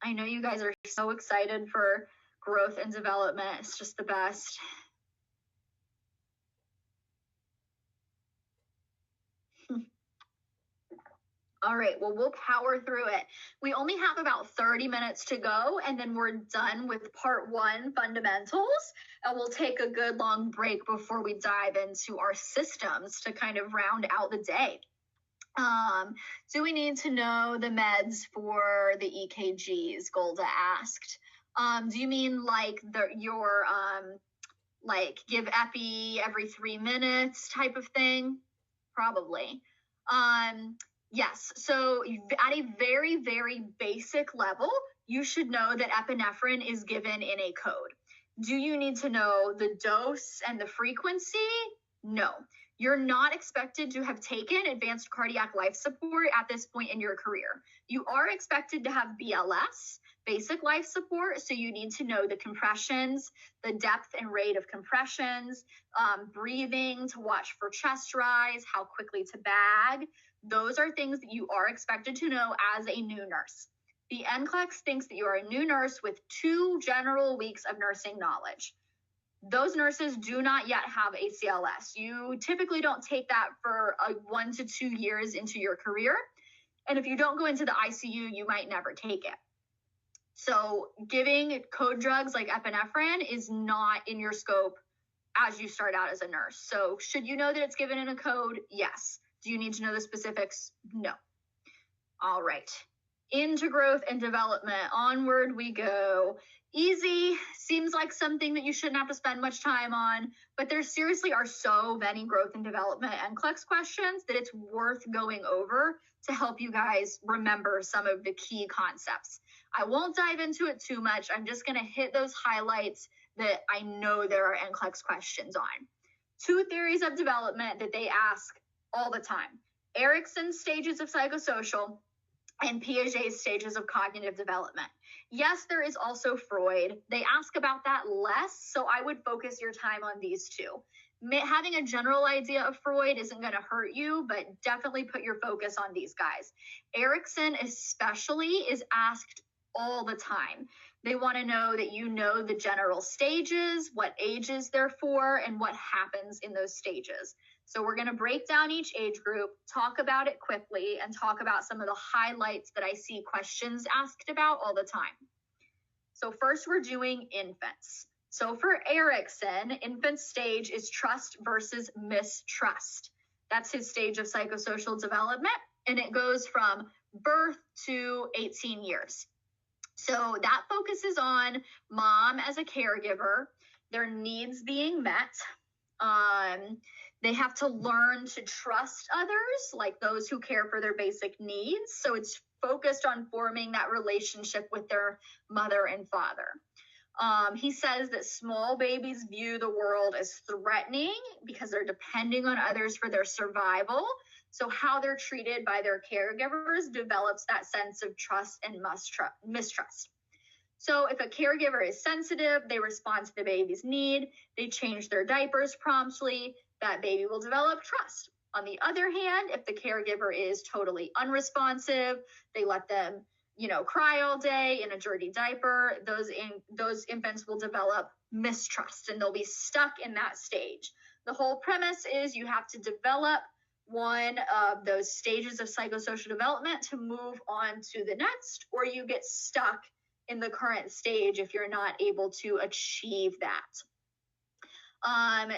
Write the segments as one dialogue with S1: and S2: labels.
S1: I know you guys are so excited for growth and development. It's just the best. All right, well, we'll power through it. We only have about 30 minutes to go, and then we're done with part 1, fundamentals, and we'll take a good long break before we dive into our systems to kind of round out the day. Do we need to know the meds for the EKGs? Golda asked. Do you mean like like give epi every 3 minutes type of thing? Probably. Yes, so at a very, very basic level, you should know that epinephrine is given in a code. Do you need to know the dose and the frequency? No. You're not expected to have taken advanced cardiac life support at this point in your career. You are expected to have BLS, basic life support, so you need to know the compressions, the depth and rate of compressions, breathing to watch for chest rise, how quickly to bag. Those are things that you are expected to know as a new nurse. The NCLEX thinks that you are a new nurse with 2 general weeks of nursing knowledge. Those nurses do not yet have ACLS. You typically don't take that for 1 to 2 years into your career. And if you don't go into the ICU, you might never take it. So giving code drugs like epinephrine is not in your scope as you start out as a nurse. So should you know that it's given in a code? Yes. Do you need to know the specifics? No. All right. Into growth and development. Onward we go. Easy. Seems like something that you shouldn't have to spend much time on, but there seriously are so many growth and development NCLEX questions that it's worth going over to help you guys remember some of the key concepts. I won't dive into it too much. I'm just going to hit those highlights that I know there are NCLEX questions on. 2 theories of development that they ask all the time: Erikson's stages of psychosocial and Piaget's stages of cognitive development. Yes, there is also Freud. They ask about that less, so I would focus your time on these 2. Having a general idea of Freud isn't going to hurt you, but definitely put your focus on these guys. Erikson especially is asked all the time. They want to know that you know the general stages, what ages they're for, and what happens in those stages. So we're going to break down each age group, talk about it quickly, and talk about some of the highlights that I see questions asked about all the time. So first we're doing infants. So for Erikson, infant stage is trust versus mistrust. That's his stage of psychosocial development, and it goes from birth to 18 years. So that focuses on mom as a caregiver, their needs being met. They have to learn to trust others, like those who care for their basic needs. So it's focused on forming that relationship with their mother and father. He says that small babies view the world as threatening because they're depending on others for their survival. So how they're treated by their caregivers develops that sense of trust and mistrust. So if a caregiver is sensitive, they respond to the baby's need, they change their diapers promptly, that baby will develop trust. On the other hand, if the caregiver is totally unresponsive, they let them, cry all day in a dirty diaper, those infants will develop mistrust and they'll be stuck in that stage. The whole premise is you have to develop one of those stages of psychosocial development to move on to the next, or you get stuck in the current stage if you're not able to achieve that.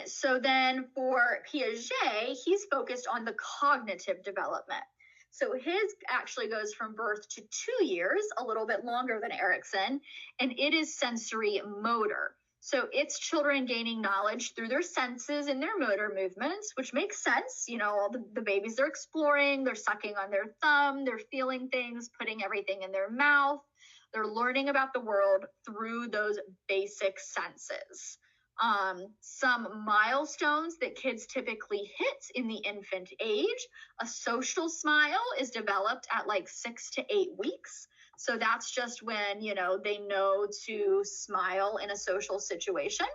S1: So then for Piaget, he's focused on the cognitive development. So his actually goes from birth to 2 years, a little bit longer than Erikson, and it is sensory motor. So it's children gaining knowledge through their senses and their motor movements, which makes sense. All the babies they're exploring, they're sucking on their thumb, they're feeling things, putting everything in their mouth. They're learning about the world through those basic senses. Some milestones that kids typically hit in the infant age, a social smile is developed at like 6 to 8 weeks. So that's just when, they know to smile in a social situation.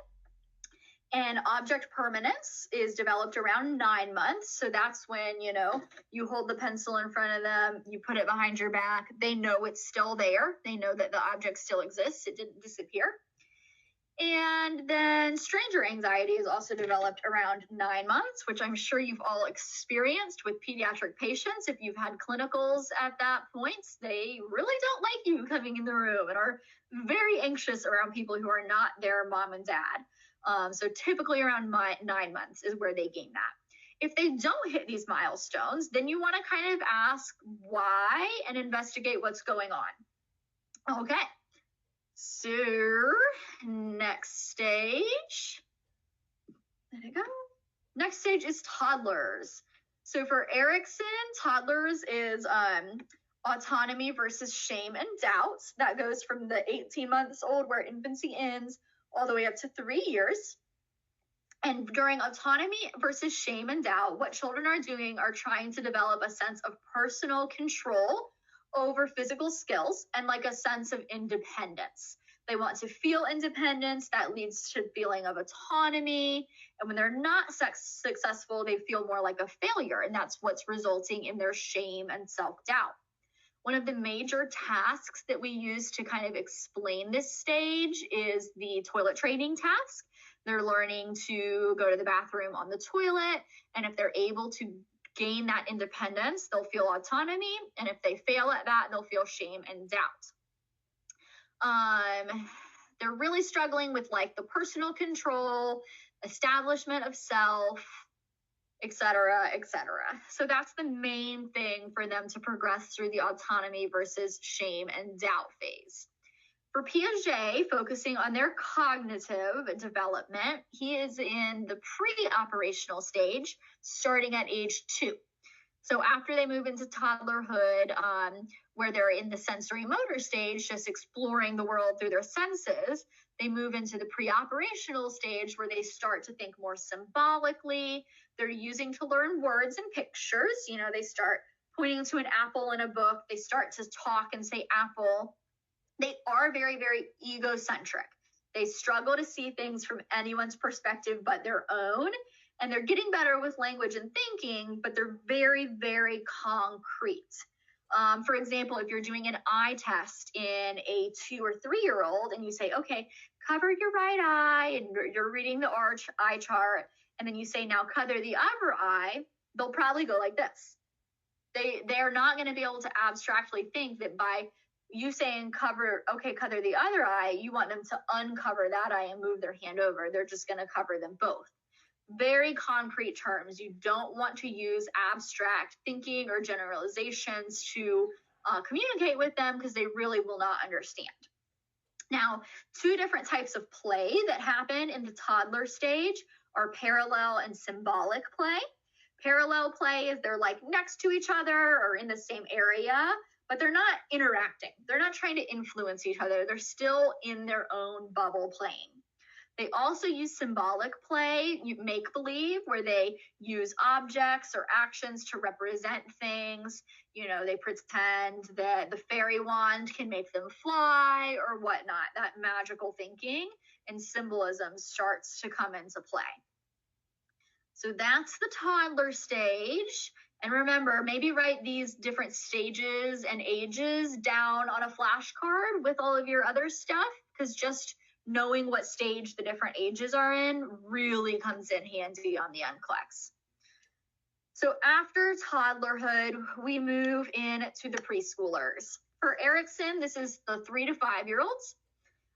S1: And object permanence is developed around 9 months. So that's when, you hold the pencil in front of them, you put it behind your back, they know it's still there. They know that the object still exists. It didn't disappear. And then stranger anxiety is also developed around 9 months, which I'm sure you've all experienced with pediatric patients. If you've had clinicals at that point, they really don't like you coming in the room and are very anxious around people who are not their mom and dad. So typically around 9 months is where they gain that. If they don't hit these milestones, then you want to kind of ask why and investigate what's going on. Okay. So next stage, there you go. Next stage is toddlers. So for Erickson, toddlers is autonomy versus shame and doubt. That goes from the 18 months old where infancy ends all the way up to 3 years. And during autonomy versus shame and doubt, what children are doing are trying to develop a sense of personal control over physical skills and like a sense of independence. They want to feel independence. That leads to feeling of autonomy. And when they're not successful, they feel more like a failure. And that's what's resulting in their shame and self-doubt. One of the major tasks that we use to kind of explain this stage is the toilet training task. They're learning to go to the bathroom on the toilet. And if they're able to gain that independence, they'll feel autonomy. And if they fail at that, they'll feel shame and doubt. They're really struggling with like the personal control, establishment of self, etc., etc. So that's the main thing for them to progress through the autonomy versus shame and doubt phase. For Piaget, focusing on their cognitive development, he is in the pre-operational stage, starting at age 2. So after they move into toddlerhood, where they're in the sensory motor stage, just exploring the world through their senses, they move into the pre-operational stage where they start to think more symbolically. They're using to learn words and pictures. They start pointing to an apple in a book. They start to talk and say apple. They are very, very egocentric. They struggle to see things from anyone's perspective but their own. And they're getting better with language and thinking, but they're very, very concrete. For example, if you're doing an eye test in a 2 or 3-year-old and you say, okay, cover your right eye, and you're reading the eye chart, and then you say, now cover the other eye, they'll probably go like this. They're not going to be able to abstractly think that by you saying cover the other eye, you want them to uncover that eye and move their hand over. They're just going to cover them both. Very concrete terms. You don't want to use abstract thinking or generalizations to communicate with them because they really will not understand. Now, 2 different types of play that happen in the toddler stage are parallel and symbolic play. Parallel play is they're like next to each other or in the same area, but they're not interacting. They're not trying to influence each other. They're still in their own bubble playing. They also use symbolic play, make-believe, where they use objects or actions to represent things. They pretend that the fairy wand can make them fly or whatnot. That magical thinking and symbolism starts to come into play. So that's the toddler stage. And remember, maybe write these different stages and ages down on a flashcard with all of your other stuff, because just knowing what stage the different ages are in really comes in handy on the NCLEX. So after toddlerhood, we move into the preschoolers. For Erickson, this is the 3 to 5-year-olds,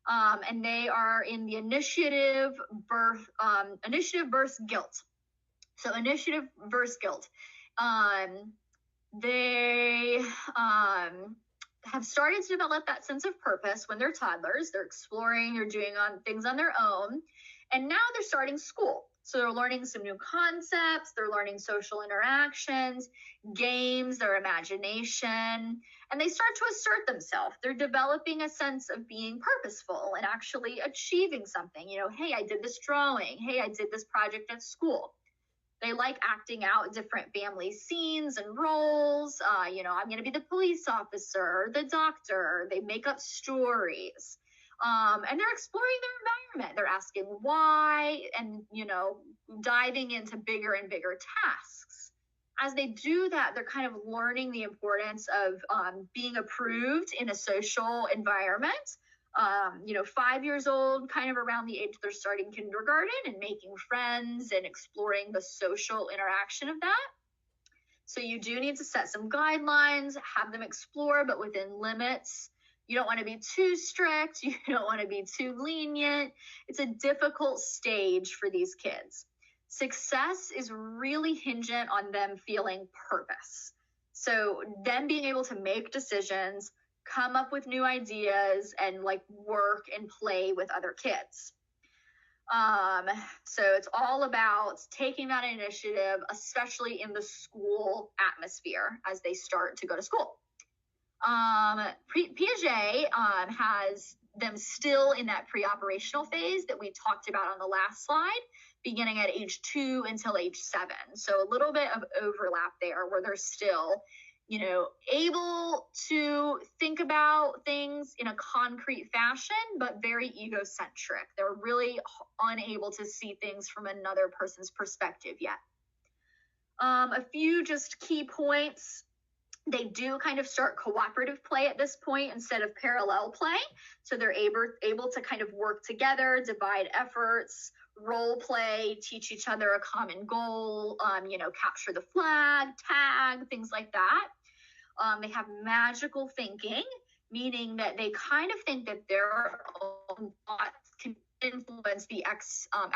S1: and they are in the initiative versus guilt. So initiative versus guilt. They have started to develop that sense of purpose when they're toddlers. They're exploring, they're doing things on their own. And now they're starting school. So they're learning some new concepts, they're learning social interactions, games, their imagination, and they start to assert themselves. They're developing a sense of being purposeful and actually achieving something. Hey, I did this drawing. Hey, I did this project at school. They like acting out different family scenes and roles. I'm going to be the police officer, the doctor. They make up stories. And they're exploring their environment. They're asking why and, diving into bigger and bigger tasks. As they do that, they're kind of learning the importance of being approved in a social environment. 5 years old, kind of around the age they're starting kindergarten and making friends and exploring the social interaction of that. So you do need to set some guidelines, have them explore, but within limits. You don't want to be too strict. You don't want to be too lenient. It's a difficult stage for these kids. Success is really hingent on them feeling purpose. So them being able to make decisions, come up with new ideas, and work and play with other kids. So it's all about taking that initiative, especially in the school atmosphere as they start to go to school. Piaget has them still in that pre-operational phase that we talked about on the last slide, beginning at age 2 until age 7. So a little bit of overlap there where they're still, able to think about things in a concrete fashion, but very egocentric. They're really unable to see things from another person's perspective yet. A few just key points. They do kind of start cooperative play at this point instead of parallel play. So they're able to kind of work together, divide efforts, role play, teach each other a common goal, capture the flag, tag, things like that. They have magical thinking, meaning that they kind of think that their own thoughts can influence the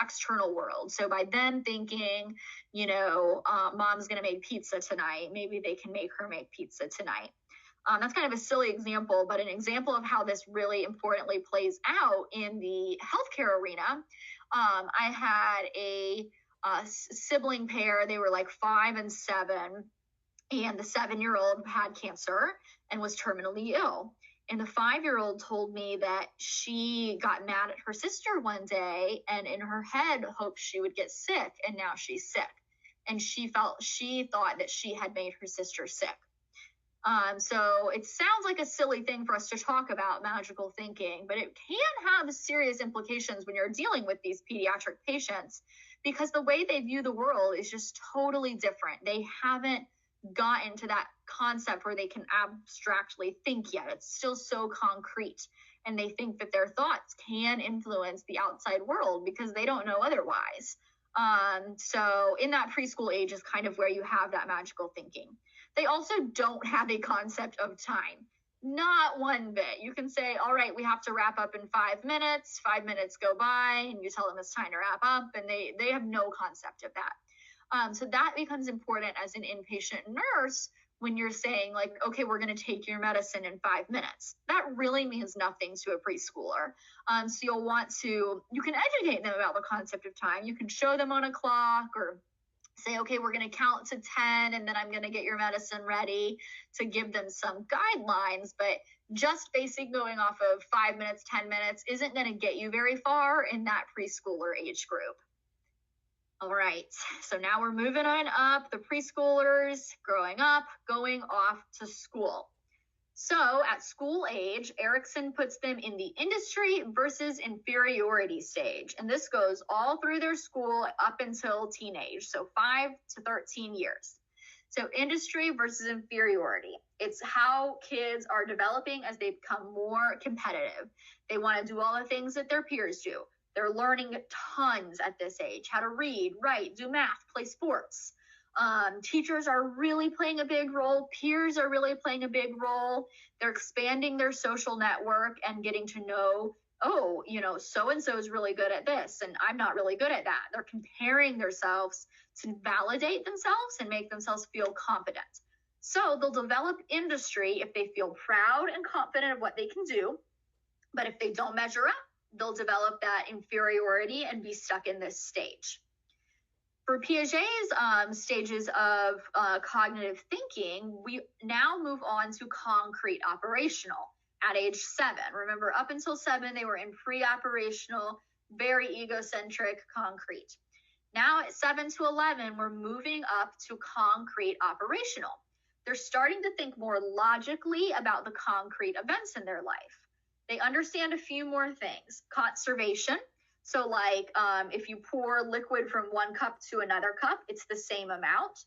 S1: external world. So by them thinking, mom's going to make pizza tonight, maybe they can make her make pizza tonight. That's kind of a silly example, but an example of how this really importantly plays out in the healthcare arena. I had a sibling pair. They were 5 and 7, and the 7-year-old had cancer and was terminally ill. And the 5-year-old told me that she got mad at her sister one day and in her head hoped she would get sick, and now she's sick. And she thought that she had made her sister sick. So it sounds like a silly thing for us to talk about, magical thinking, but it can have serious implications when you're dealing with these pediatric patients, because the way they view the world is just totally different. They haven't gotten to that concept where they can abstractly think yet. It's still so concrete, and they think that their thoughts can influence the outside world because they don't know otherwise. So in that preschool age is kind of where you have that magical thinking. They also don't have a concept of time. Not one bit. You can say, all right, we have to wrap up in 5 minutes. 5 minutes go by and you tell them it's time to wrap up, and they have no concept of that. So that becomes important as an inpatient nurse when you're saying okay, we're going to take your medicine in 5 minutes. That really means nothing to a preschooler. So you can educate them about the concept of time. You can show them on a clock or say, okay, we're going to count to 10 and then I'm going to get your medicine ready, to give them some guidelines. But just basic going off of 5 minutes, 10 minutes isn't going to get you very far in that preschooler age group. All right, so now we're moving on up, the preschoolers growing up, going off to school. So at school age, Erickson puts them in the industry versus inferiority stage. And this goes all through their school up until teenage, so 5 to 13 years. So industry versus inferiority. It's how kids are developing as they become more competitive. They want to do all the things that their peers do. They're learning tons at this age, how to read, write, do math, play sports. Teachers are really playing a big role. Peers are really playing a big role. They're expanding their social network and getting to know, so-and-so is really good at this and I'm not really good at that. They're comparing themselves to validate themselves and make themselves feel confident. So they'll develop industry if they feel proud and confident of what they can do. But if they don't measure up, they'll develop that inferiority and be stuck in this stage. For Piaget's stages of cognitive thinking, we now move on to concrete operational at age 7. Remember, up until 7, they were in pre-operational, very egocentric, concrete. Now at 7 to 11, we're moving up to concrete operational. They're starting to think more logically about the concrete events in their life. They understand a few more things. Conservation. So like if you pour liquid from one cup to another cup, it's the same amount.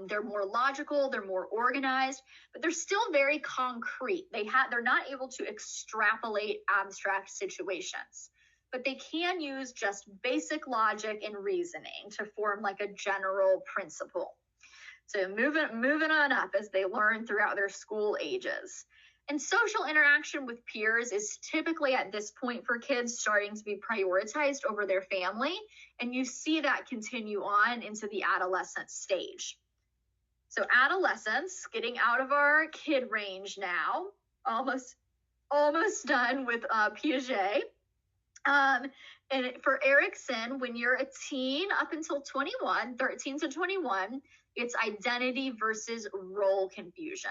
S1: They're more logical, they're more organized, but they're still very concrete. They're not able to extrapolate abstract situations, but they can use just basic logic and reasoning to form like a general principle. So moving on up as they learn throughout their school ages. And social interaction with peers is typically at this point for kids starting to be prioritized over their family. And you see that continue on into the adolescent stage. So adolescence, getting out of our kid range now, almost done with Piaget. And for Erikson, when you're a teen up until 21, 13 to 21, it's identity versus role confusion.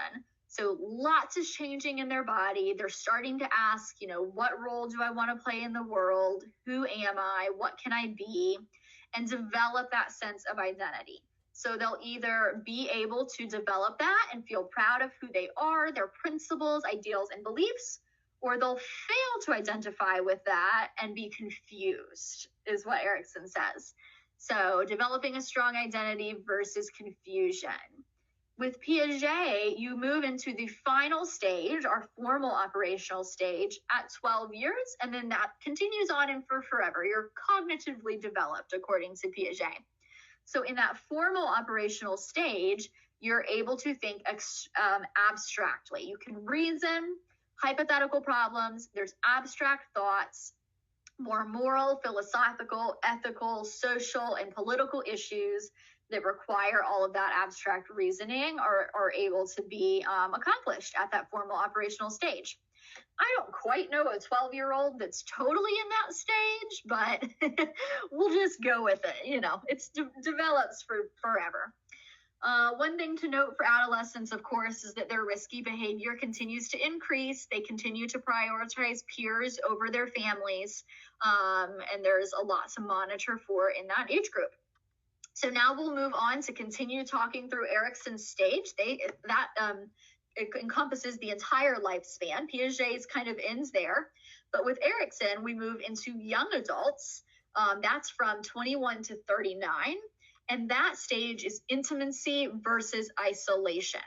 S1: So lots is changing in their body. They're starting to ask, what role do I want to play in the world? Who am I? What can I be? And develop that sense of identity. So they'll either be able to develop that and feel proud of who they are, their principles, ideals, and beliefs, or they'll fail to identify with that and be confused, is what Erikson says. So developing a strong identity versus confusion. With Piaget, you move into the final stage, our formal operational stage, at 12 years, and then that continues on and for forever. You're cognitively developed, according to Piaget. So in that formal operational stage, you're able to think abstractly. You can reason hypothetical problems. There's abstract thoughts, more moral, philosophical, ethical, social, and political issues that require all of that abstract reasoning are able to be accomplished at that formal operational stage. I don't quite know a 12-year-old that's totally in that stage, but we'll just go with it. It develops for forever. One thing to note for adolescents, of course, is that their risky behavior continues to increase. They continue to prioritize peers over their families, and there's a lot to monitor for in that age group. So now we'll move on to continue talking through Erikson's stage. It encompasses the entire lifespan. Piaget's kind of ends there. But with Erikson, we move into young adults. That's from 21 to 39. And that stage is intimacy versus isolation.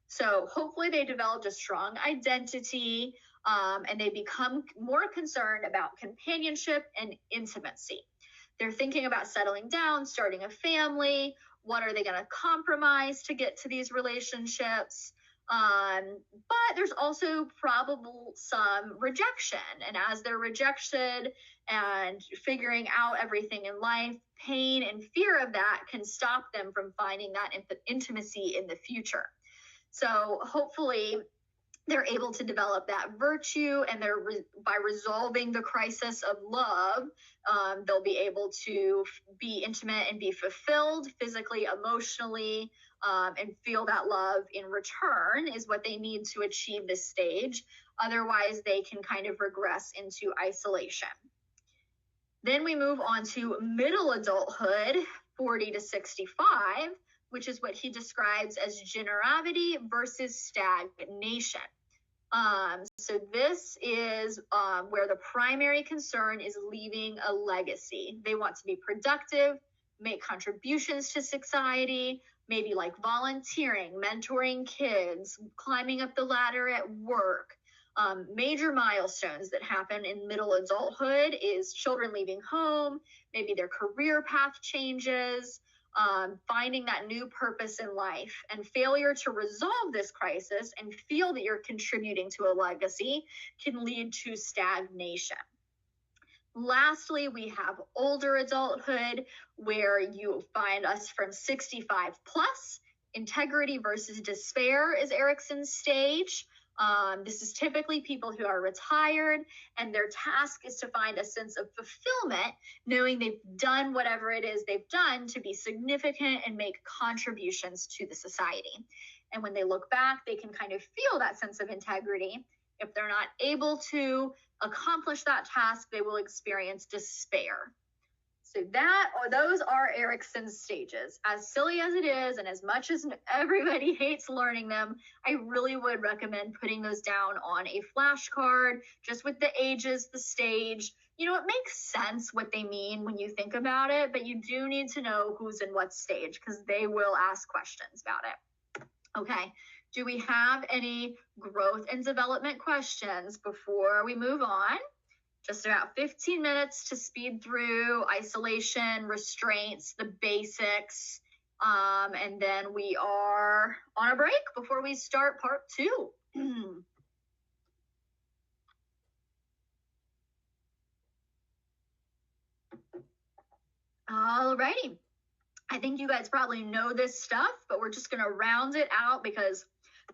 S1: So hopefully they developed a strong identity and they become more concerned about companionship and intimacy. They're thinking about settling down, starting a family. What are they going to compromise to get to these relationships? But there's also probable some rejection. And as they're rejected and figuring out everything in life, pain and fear of that can stop them from finding that intimacy in the future. So hopefully they're able to develop that virtue, and by resolving the crisis of love, they'll be able to be intimate and be fulfilled physically, emotionally, and feel that love in return is what they need to achieve this stage. Otherwise, they can kind of regress into isolation. Then we move on to middle adulthood, 40 to 65, which is what he describes as generavity versus stagnation. So this is where the primary concern is leaving a legacy. They want to be productive, make contributions to society, maybe like volunteering, mentoring kids, climbing up the ladder at work. Major milestones that happen in middle adulthood is children leaving home, maybe their career path changes, finding that new purpose in life. And failure to resolve this crisis and feel that you're contributing to a legacy can lead to stagnation. Lastly, we have older adulthood, where you find us from 65 plus. Integrity versus despair is Erikson's stage. This is typically people who are retired, and their task is to find a sense of fulfillment, knowing they've done whatever it is they've done to be significant and make contributions to the society. And when they look back, they can kind of feel that sense of integrity. If they're not able to accomplish that task, they will experience despair. So those are Erickson's stages. As silly as it is, and as much as everybody hates learning them, I really would recommend putting those down on a flashcard, just with the ages, the stage. You know, it makes sense what they mean when you think about it, but you do need to know who's in what stage, because they will ask questions about it. Okay, do we have any growth and development questions before we move on? Just about 15 minutes to speed through isolation, restraints, the basics, and then we are on a break before we start part 2. Alrighty. I think you guys probably know this stuff, but we're just going to round it out because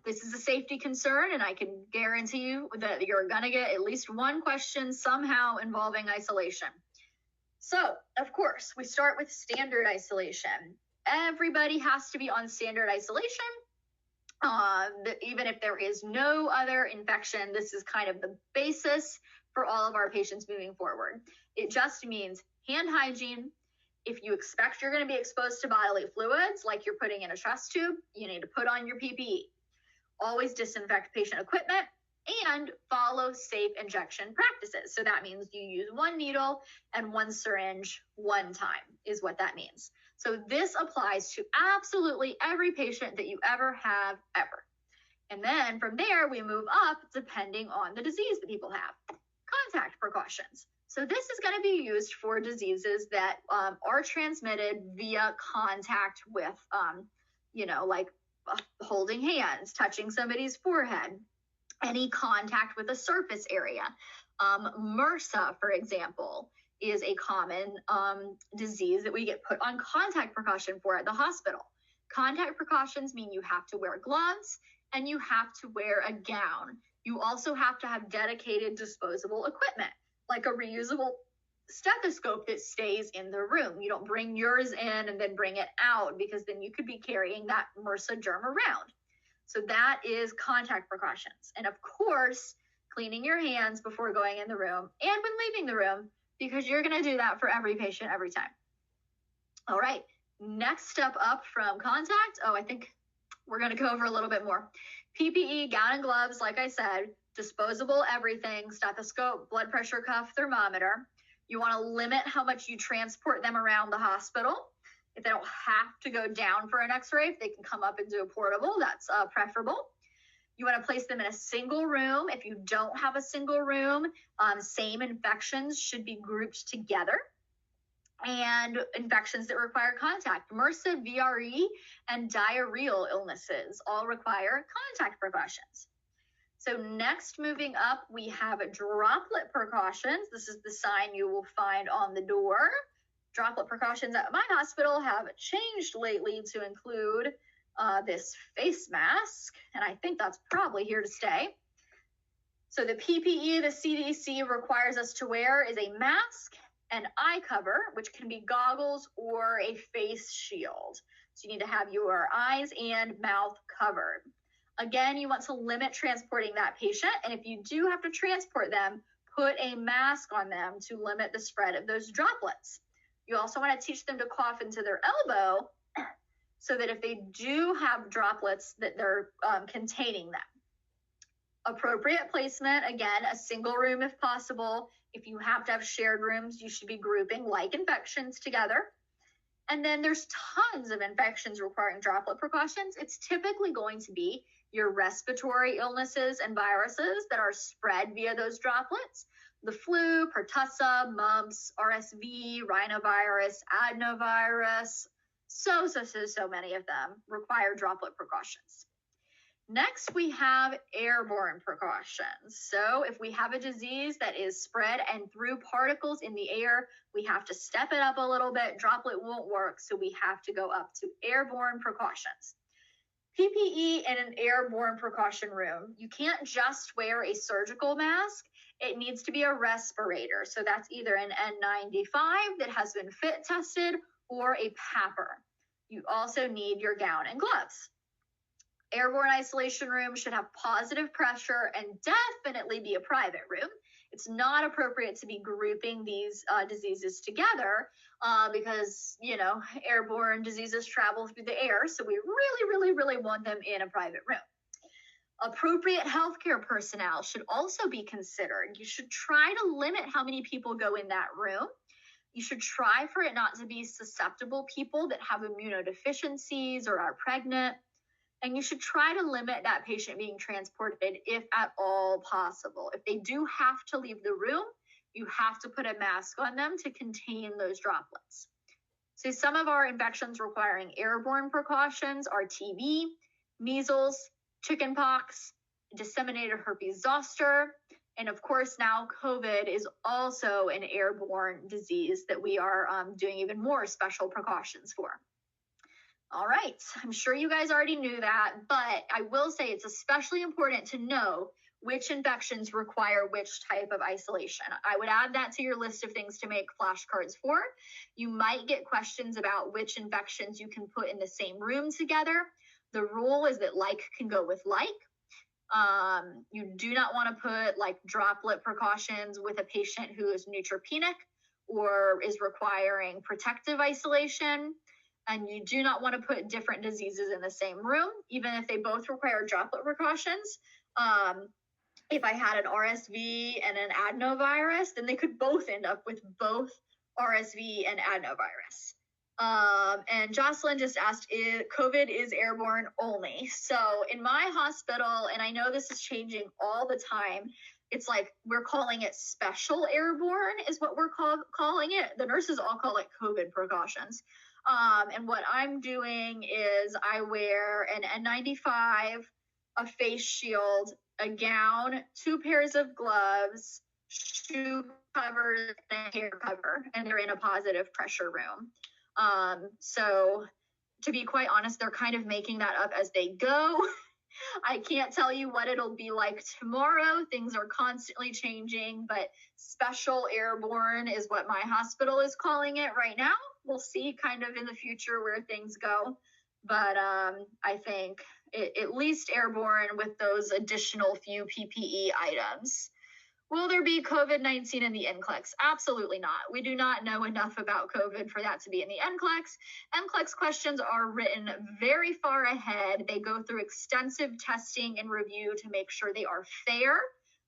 S1: this is a safety concern, and I can guarantee you that you're going to get at least one question somehow involving isolation. So, of course, we start with standard isolation. Everybody has to be on standard isolation. Even if there is no other infection, this is kind of the basis for all of our patients moving forward. It just means hand hygiene. If you expect you're going to be exposed to bodily fluids, like you're putting in a chest tube, you need to put on your PPE. Always disinfect patient equipment and follow safe injection practices. So that means you use one needle and one syringe one time is what that means. So this applies to absolutely every patient that you ever have ever. And then from there, we move up depending on the disease that people have. Contact precautions. So this is going to be used for diseases that are transmitted via contact with, like holding hands, touching somebody's forehead, any contact with a surface area. MRSA, for example, is a common disease that we get put on contact precaution for at the hospital. Contact precautions mean you have to wear gloves and you have to wear a gown. You also have to have dedicated disposable equipment, like a reusable stethoscope that stays in the room. You don't bring yours in and then bring it out, because then you could be carrying that MRSA germ around. So that is contact precautions. And of course, cleaning your hands before going in the room and when leaving the room, because you're going to do that for every patient every time. All right, next step up from contact. I think we're going to go over a little bit more. PPE, gown and gloves, like I said, disposable everything, stethoscope, blood pressure cuff, thermometer. You want to limit how much you transport them around the hospital. If they don't have to go down for an x-ray, if they can come up and do a portable, that's preferable. You want to place them in a single room. If you don't have a single room, same infections should be grouped together. And infections that require contact, MRSA, VRE, and diarrheal illnesses all require contact precautions. So next, moving up, we have droplet precautions. This is the sign you will find on the door. Droplet precautions at my hospital have changed lately to include this face mask, and I think that's probably here to stay. So the PPE the CDC requires us to wear is a mask, an eye cover, which can be goggles or a face shield. So you need to have your eyes and mouth covered. Again, you want to limit transporting that patient, and if you do have to transport them, put a mask on them to limit the spread of those droplets. You also want to teach them to cough into their elbow so that if they do have droplets, that they're containing them. Appropriate placement, again, a single room if possible. If you have to have shared rooms, you should be grouping like infections together. And then there's tons of infections requiring droplet precautions. It's typically going to be your respiratory illnesses and viruses that are spread via those droplets. The flu, pertussis, mumps, RSV, rhinovirus, adenovirus, so many of them require droplet precautions. Next, we have airborne precautions. So if we have a disease that is spread and through particles in the air, we have to step it up a little bit. Droplet won't work, so we have to go up to airborne precautions. PPE in an airborne precaution room. You can't just wear a surgical mask. It needs to be a respirator. So that's either an N95 that has been fit tested or a PAPR. You also need your gown and gloves. Airborne isolation room should have positive pressure and definitely be a private room. It's not appropriate to be grouping these diseases together because, airborne diseases travel through the air. So we really, really, really want them in a private room. Appropriate healthcare personnel should also be considered. You should try to limit how many people go in that room. You should try for it not to be susceptible people that have immunodeficiencies or are pregnant. And you should try to limit that patient being transported if at all possible. If they do have to leave the room, you have to put a mask on them to contain those droplets. So some of our infections requiring airborne precautions are TB, measles, chickenpox, disseminated herpes zoster, and of course now COVID is also an airborne disease that we are doing even more special precautions for. All right, I'm sure you guys already knew that, but I will say it's especially important to know which infections require which type of isolation. I would add that to your list of things to make flashcards for. You might get questions about which infections you can put in the same room together. The rule is that like can go with like. You do not want to put like droplet precautions with a patient who is neutropenic or is requiring protective isolation. And you do not want to put different diseases in the same room, even if they both require droplet precautions. If I had an RSV and an adenovirus, then they could both end up with both RSV and adenovirus. And Jocelyn just asked, COVID is airborne only. So in my hospital, and I know this is changing all the time, it's like we're calling it special airborne is what we're calling it. The nurses all call it COVID precautions. And what I'm doing is I wear an N95, a face shield, a gown, 2 pairs of gloves, shoe covers, and a hair cover, and they're in a positive pressure room. So to be quite honest, they're kind of making that up as they go. I can't tell you what it'll be like tomorrow. Things are constantly changing, but special airborne is what my hospital is calling it right now. We'll see kind of in the future where things go. But I think at least airborne with those additional few PPE items. Will there be COVID-19 in the NCLEX? Absolutely not. We do not know enough about COVID for that to be in the NCLEX. NCLEX questions are written very far ahead. They go through extensive testing and review to make sure they are fair.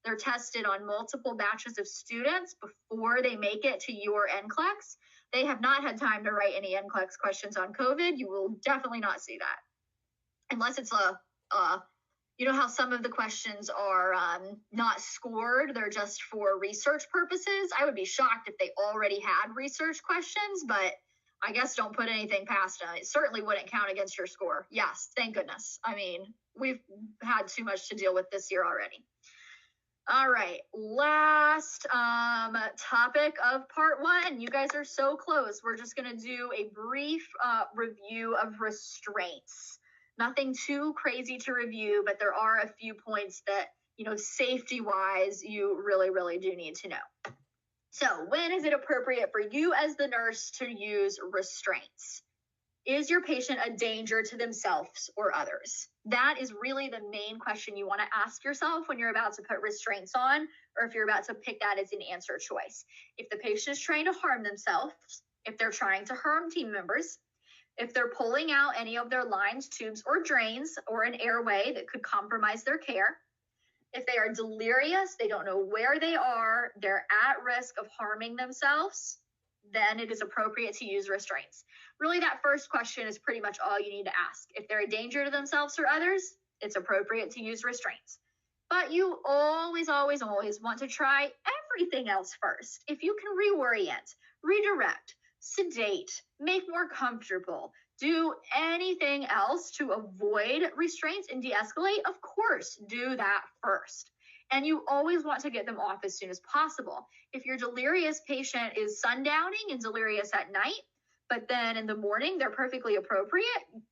S1: They're tested on multiple batches of students before they make it to your NCLEX. They have not had time to write any NCLEX questions on COVID. You will definitely not see that. Unless it's you know how some of the questions are not scored, they're just for research purposes. I would be shocked if they already had research questions, but I guess don't put anything past them. It certainly wouldn't count against your score. Yes, thank goodness. I mean, we've had too much to deal with this year already. All right, last topic of part 1. You guys are so close. We're just going to do a brief review of restraints. Nothing too crazy to review, but there are a few points that, safety-wise, you really, really do need to know. So when is it appropriate for you as the nurse to use restraints? Is your patient a danger to themselves or others? That is really the main question you want to ask yourself when you're about to put restraints on, or if you're about to pick that as an answer choice. If the patient is trying to harm themselves, if they're trying to harm team members, if they're pulling out any of their lines, tubes, or drains, or an airway that could compromise their care, if they are delirious, they don't know where they are, they're at risk of harming themselves, then it is appropriate to use restraints. Really, that first question is pretty much all you need to ask. If they're a danger to themselves or others, it's appropriate to use restraints. But you always, always, always want to try everything else first. If you can reorient, redirect, sedate, make more comfortable, do anything else to avoid restraints and de-escalate, of course, do that first. And you always want to get them off as soon as possible. If your delirious patient is sundowning and delirious at night, but then in the morning they're perfectly appropriate,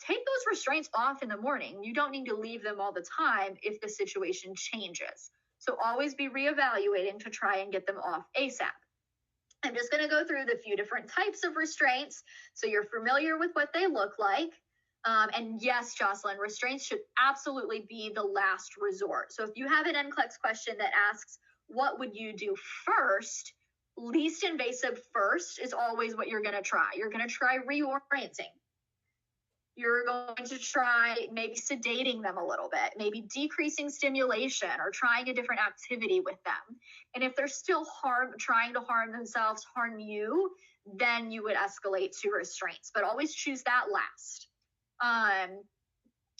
S1: take those restraints off in the morning. You don't need to leave them all the time if the situation changes. So always be reevaluating to try and get them off ASAP. I'm just going to go through the few different types of restraints so you're familiar with what they look like. And yes, Jocelyn, restraints should absolutely be the last resort. So if you have an NCLEX question that asks, what would you do first? Least invasive first is always what you're going to try. You're going to try reorienting. You're going to try maybe sedating them a little bit, maybe decreasing stimulation or trying a different activity with them. And if they're still trying to harm themselves, harm you, then you would escalate to restraints, but always choose that last.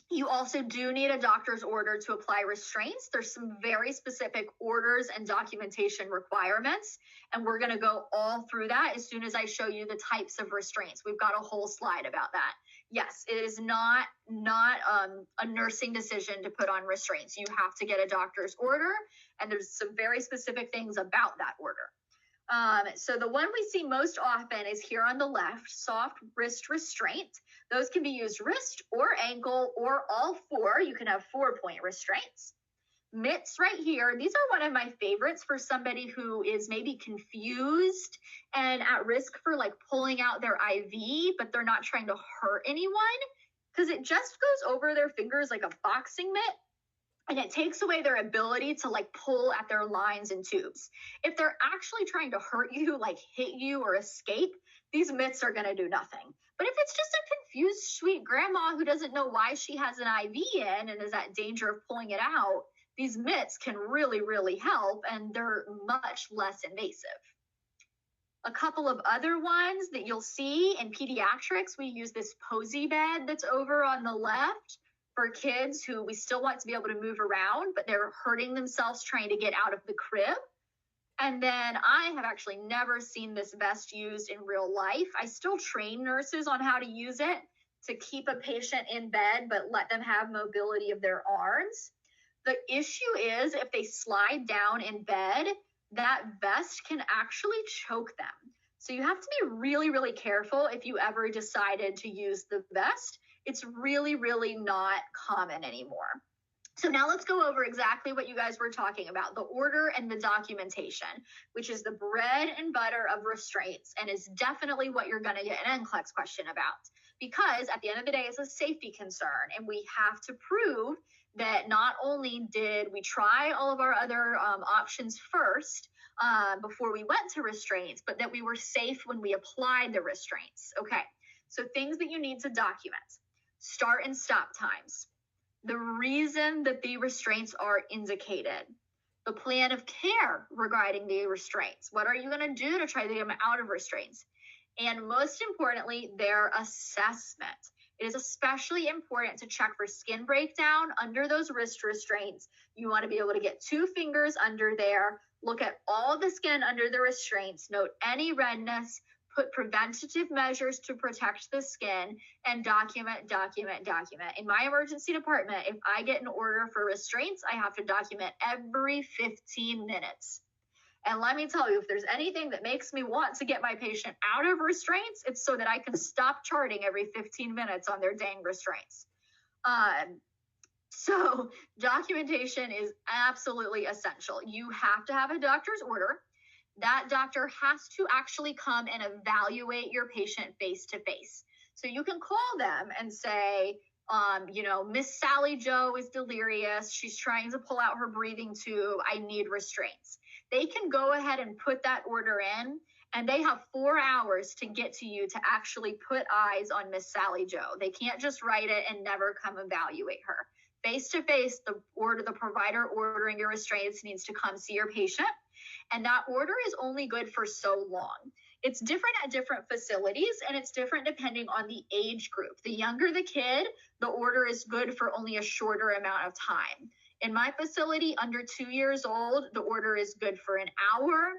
S1: You also do need a doctor's order to apply restraints. There's some very specific orders and documentation requirements, and we're going to go all through that as soon as I show you the types of restraints. We've got a whole slide about that. Yes, it is not a nursing decision to put on restraints. You have to get a doctor's order, and there's some very specific things about that order. So the one we see most often is here on the left, soft wrist restraint. Those can be used wrist or ankle or all four. You can have 4-point restraints. Mitts right here. These are one of my favorites for somebody who is maybe confused and at risk for like pulling out their IV, but they're not trying to hurt anyone, because it just goes over their fingers like a boxing mitt. And it takes away their ability to like pull at their lines and tubes. If they're actually trying to hurt you, like hit you or escape, these mitts are going to do nothing. But if it's just a confused sweet grandma who doesn't know why she has an IV in and is at danger of pulling it out, these mitts can really, really help, and they're much less invasive. A couple of other ones that you'll see in pediatrics, we use this posy bed that's over on the left for kids who we still want to be able to move around, but they're hurting themselves trying to get out of the crib. And then I have actually never seen this vest used in real life. I still train nurses on how to use it to keep a patient in bed, but let them have mobility of their arms. The issue is if they slide down in bed, that vest can actually choke them. So you have to be really, really careful if you ever decided to use the vest. It's really, really not common anymore. So now let's go over exactly what you guys were talking about, the order and the documentation, which is the bread and butter of restraints, and is definitely what you're going to get an NCLEX question about, because at the end of the day, it's a safety concern, and we have to prove that not only did we try all of our other options first before we went to restraints, but that we were safe when we applied the restraints. Okay, so things that you need to document. Start and stop times, the reason that the restraints are indicated, the plan of care regarding the restraints. What are you going to do to try to get them out of restraints? And most importantly, their assessment. It is especially important to check for skin breakdown under those wrist restraints. You want to be able to get 2 fingers under there, look at all the skin under the restraints, note any redness, put preventative measures to protect the skin, and document. In my emergency department, if I get an order for restraints, I have to document every 15 minutes. And let me tell you, if there's anything that makes me want to get my patient out of restraints, it's so that I can stop charting every 15 minutes on their dang restraints. So documentation is absolutely essential. You have to have a doctor's order. That doctor has to actually come and evaluate your patient face-to-face. So you can call them and say, Miss Sally Joe is delirious. She's trying to pull out her breathing tube. I need restraints. They can go ahead and put that order in, and they have 4 hours to get to you to actually put eyes on Miss Sally Joe. They can't just write it and never come evaluate her. Face-to-face, the provider ordering your restraints needs to come see your patient. And that order is only good for so long. It's different at different facilities, and it's different depending on the age group. The younger the kid, the order is good for only a shorter amount of time. In my facility, under 2 years old, the order is good for an hour.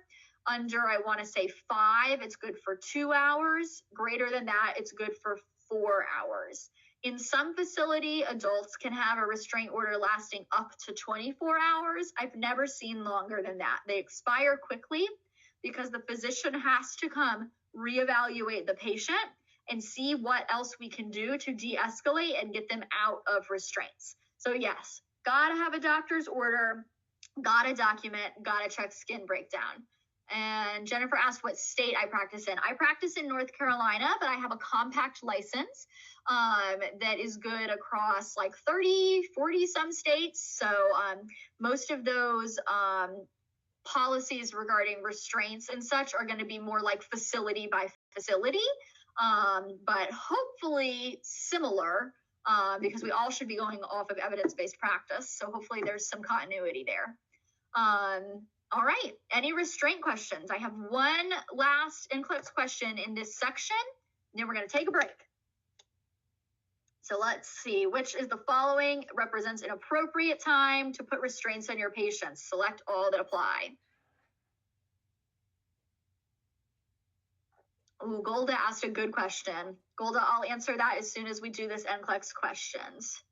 S1: Under, I want to say 5, it's good for 2 hours. Greater than that, it's good for 4 hours. In some facility, adults can have a restraint order lasting up to 24 hours. I've never seen longer than that. They expire quickly because the physician has to come reevaluate the patient and see what else we can do to de-escalate and get them out of restraints. So yes, gotta have a doctor's order, gotta document, gotta check skin breakdown. And Jennifer asked what state I practice in. I practice in North Carolina, but I have a compact license that is good across like 30, 40 some states. So most of those policies regarding restraints and such are going to be more like facility by facility, but hopefully similar, because we all should be going off of evidence-based practice. So hopefully there's some continuity there. All right, any restraint questions? I have one last NCLEX question in this section, and then we're going to take a break. So let's see, which is the following represents an appropriate time to put restraints on your patients? Select all that apply. Ooh, Golda asked a good question. Golda, I'll answer that as soon as we do this NCLEX questions.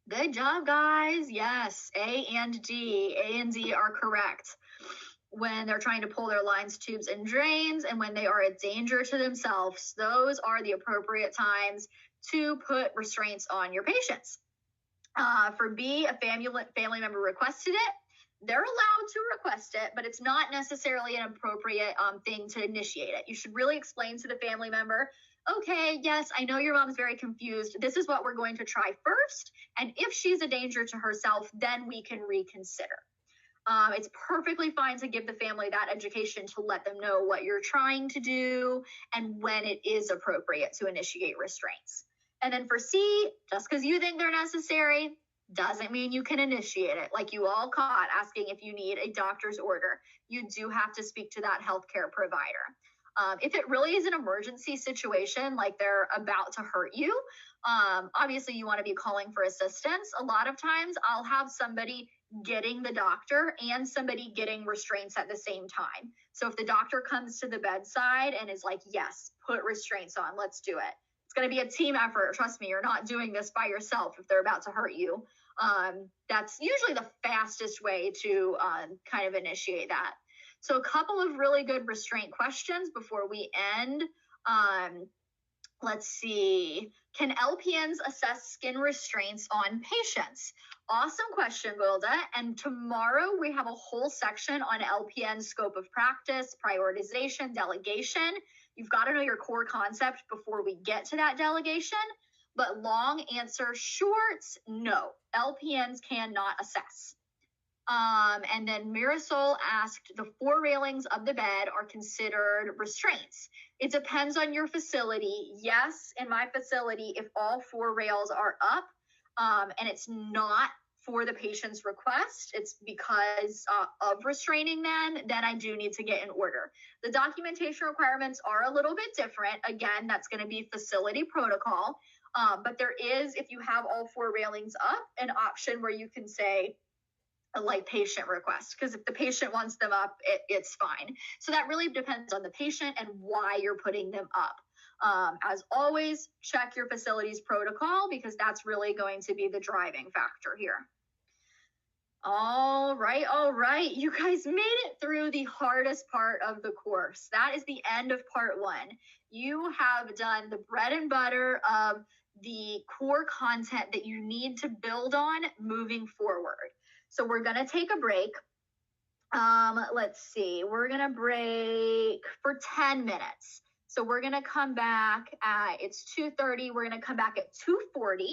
S1: Good job, guys. Yes, A and D. A and D are correct. When they're trying to pull their lines, tubes, and drains, and when they are a danger to themselves, those are the appropriate times to put restraints on your patients. For B, a family member requested it. They're allowed to request it, but it's not necessarily an appropriate thing to initiate it. You should really explain to the family member, okay, yes, I know your mom's very confused. This is what we're going to try first. And if she's a danger to herself, then we can reconsider. It's perfectly fine to give the family that education to let them know what you're trying to do and when it is appropriate to initiate restraints. And then for C, just because you think they're necessary doesn't mean you can initiate it. Like you all caught asking if you need a doctor's order. You do have to speak to that healthcare provider. If it really is an emergency situation, like they're about to hurt you, obviously you want to be calling for assistance. A lot of times I'll have somebody getting the doctor and somebody getting restraints at the same time. So if the doctor comes to the bedside and is like, yes, put restraints on, let's do it. It's going to be a team effort. Trust me, you're not doing this by yourself if they're about to hurt you. That's usually the fastest way to kind of initiate that. So a couple of really good restraint questions before we end. Let's see. Can LPNs assess skin restraints on patients? Awesome question, Golda. And tomorrow we have a whole section on LPN scope of practice, prioritization, delegation. You've got to know your core concept before we get to that delegation. But long answer short, no. LPNs cannot assess. And then Marisol asked, the 4 railings of the bed are considered restraints. It depends on your facility. Yes, in my facility, if all 4 rails are up and it's not for the patient's request, it's because of restraining them, then I do need to get an order. The documentation requirements are a little bit different. Again, that's going to be facility protocol. But there is, if you have all 4 railings up, an option where you can say, like patient request, because if the patient wants them up, it's fine. So that really depends on the patient and why you're putting them up. As always, check your facility's protocol because that's really going to be the driving factor here. All right. You guys made it through the hardest part of the course. That is the end of part 1. You have done the bread and butter of the core content that you need to build on moving forward. So we're going to take a break. Let's see. We're going to break for 10 minutes. So we're going to come back at, it's 2:30. We're going to come back at 2:40.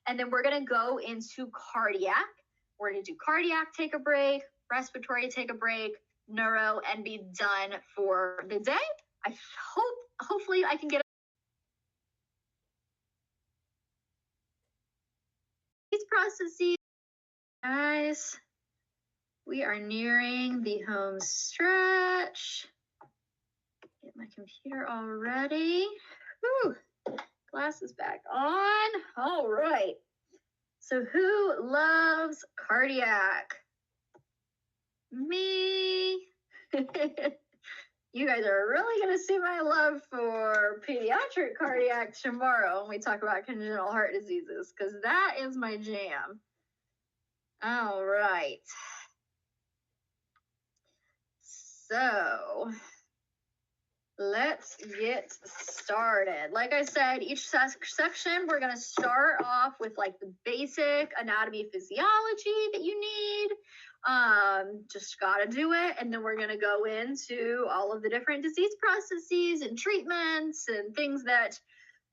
S1: And then we're going to go into cardiac. We're going to do cardiac, take a break, respiratory, take a break, neuro, and be done for the day. I hopefully I can get these processes. Guys, we are nearing the home stretch. Get my computer all ready. Whew. Glasses back on. All right. So who loves cardiac? Me. You guys are really going to see my love for pediatric cardiac tomorrow when we talk about congenital heart diseases, because that is my jam. All right. So Let's get started. Like I said, each section, we're going to start off with like the basic anatomy, physiology that you need. Just got to do it. And then we're going to go into all of the different disease processes and treatments and things that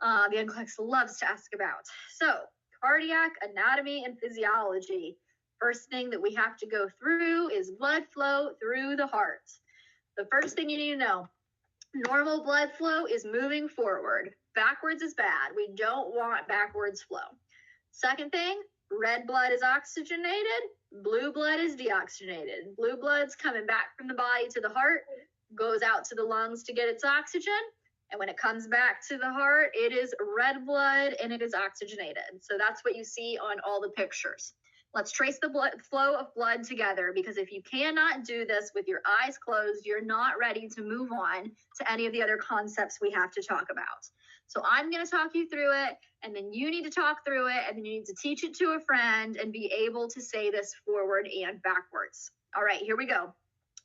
S1: the NCLEX loves to ask about. So cardiac anatomy and physiology. First thing that we have to go through is blood flow through the heart. The first thing you need to know, normal blood flow is moving forward. Backwards is bad. We don't want backwards flow. Second thing, red blood is oxygenated, blue blood is deoxygenated. Blue blood's coming back from the body to the heart, goes out to the lungs to get its oxygen, and when it comes back to the heart, it is red blood and it is oxygenated. So that's what you see on all the pictures. Let's trace the flow of blood together, because if you cannot do this with your eyes closed, you're not ready to move on to any of the other concepts we have to talk about. So I'm going to talk you through it, and then you need to talk through it, and then you need to teach it to a friend and be able to say this forward and backwards. All right, here we go.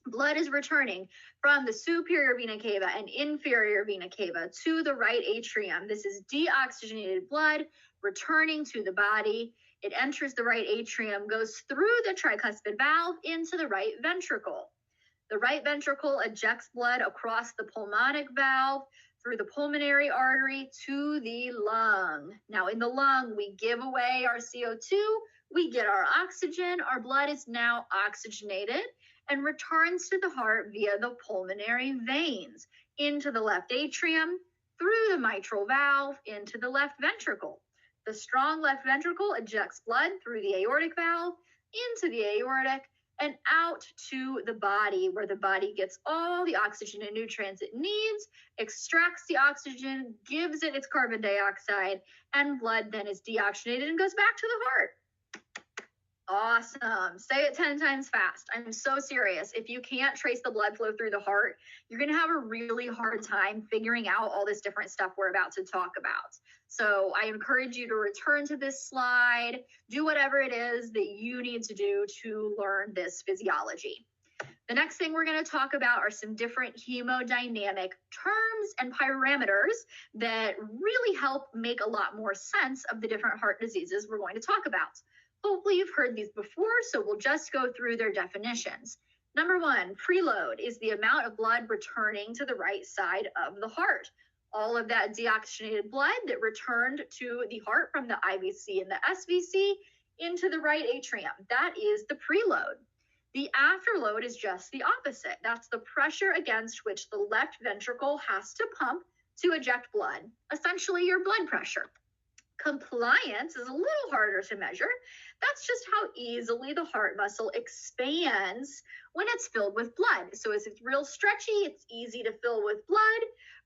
S1: Blood is returning from the superior vena cava and inferior vena cava to the right atrium. This is deoxygenated blood returning to the body. It enters the right atrium, goes through the tricuspid valve into the right ventricle. The right ventricle ejects blood across the pulmonic valve through the pulmonary artery to the lung. Now in the lung, we give away our CO2, we get our oxygen, our blood is now oxygenated and returns to the heart via the pulmonary veins into the left atrium, through the mitral valve, into the left ventricle. The strong left ventricle ejects blood through the aortic valve, into the aortic, and out to the body, where the body gets all the oxygen and nutrients it needs, extracts the oxygen, gives it its carbon dioxide, and blood then is deoxygenated and goes back to the heart. Awesome. Say it 10 times fast. I'm so serious. If you can't trace the blood flow through the heart, you're going to have a really hard time figuring out all this different stuff we're about to talk about. So I encourage you to return to this slide, do whatever it is that you need to do to learn this physiology. The next thing we're going to talk about are some different hemodynamic terms and parameters that really help make a lot more sense of the different heart diseases we're going to talk about. Hopefully you've heard these before, so we'll just go through their definitions. Number one, preload is the amount of blood returning to the right side of the heart. All of that deoxygenated blood that returned to the heart from the IVC and the SVC into the right atrium. That is the preload. The afterload is just the opposite. That's the pressure against which the left ventricle has to pump to eject blood, essentially your blood pressure. Compliance is a little harder to measure. That's just how easily the heart muscle expands when it's filled with blood. So if it's real stretchy, it's easy to fill with blood,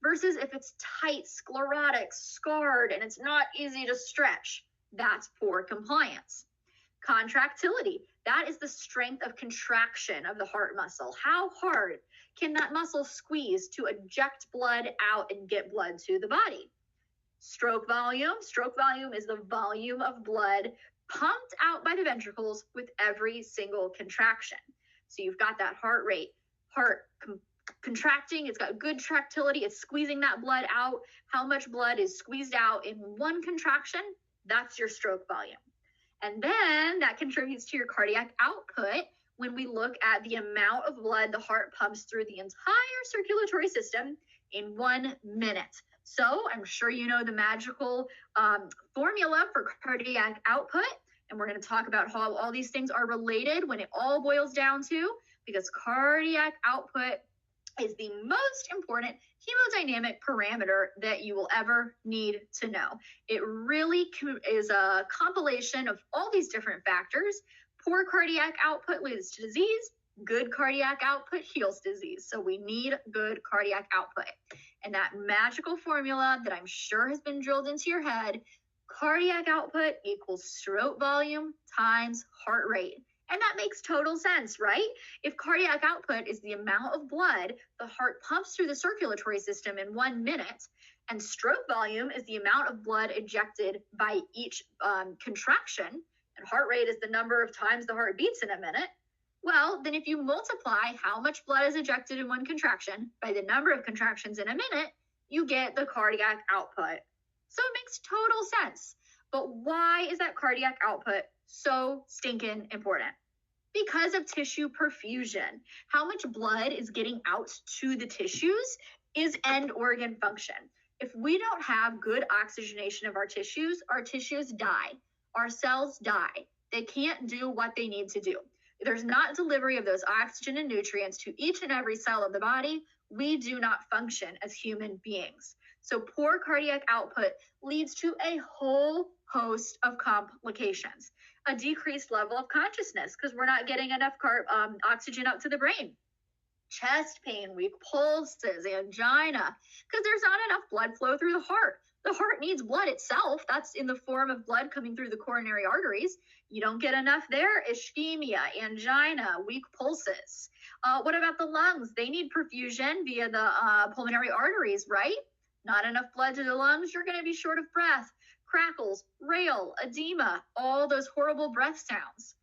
S1: versus if it's tight, sclerotic, scarred, and it's not easy to stretch, that's poor compliance. Contractility, that is the strength of contraction of the heart muscle. How hard can that muscle squeeze to eject blood out and get blood to the body? Stroke volume is the volume of blood pumped out by the ventricles with every single contraction. So you've got that heart rate, contracting, it's got good tractility, it's squeezing that blood out. How much blood is squeezed out in one contraction? That's your stroke volume. And then that contributes to your cardiac output when we look at the amount of blood the heart pumps through the entire circulatory system in 1 minute. So I'm sure you know the magical formula for cardiac output, and we're going to talk about how all these things are related when it all boils down to, because cardiac output is the most important hemodynamic parameter that you will ever need to know. It really is a compilation of all these different factors. Poor cardiac output leads to disease. Good cardiac output heals disease. So we need good cardiac output. And that magical formula that I'm sure has been drilled into your head, cardiac output equals stroke volume times heart rate. And that makes total sense, right? If cardiac output is the amount of blood the heart pumps through the circulatory system in 1 minute, and stroke volume is the amount of blood ejected by each contraction, and heart rate is the number of times the heart beats in a minute, Well, then if you multiply how much blood is ejected in one contraction by the number of contractions in a minute, you get the cardiac output. So it makes total sense. But why is that cardiac output so stinking important? Because of tissue perfusion. How much blood is getting out to the tissues is end organ function. If we don't have good oxygenation of our tissues die. Our cells die. They can't do what they need to do. If there's not delivery of those oxygen and nutrients to each and every cell of the body, we do not function as human beings. So poor cardiac output leads to a whole host of complications. A decreased level of consciousness because we're not getting enough oxygen up to the brain. Chest pain, weak pulses, angina, because there's not enough blood flow through the heart. The heart needs blood itself. That's in the form of blood coming through the coronary arteries. You don't get enough there, ischemia, angina, weak pulses. What about the lungs? They need perfusion via the pulmonary arteries, right? Not enough blood to the lungs, you're going to be short of breath. Crackles, rale, edema, all those horrible breath sounds.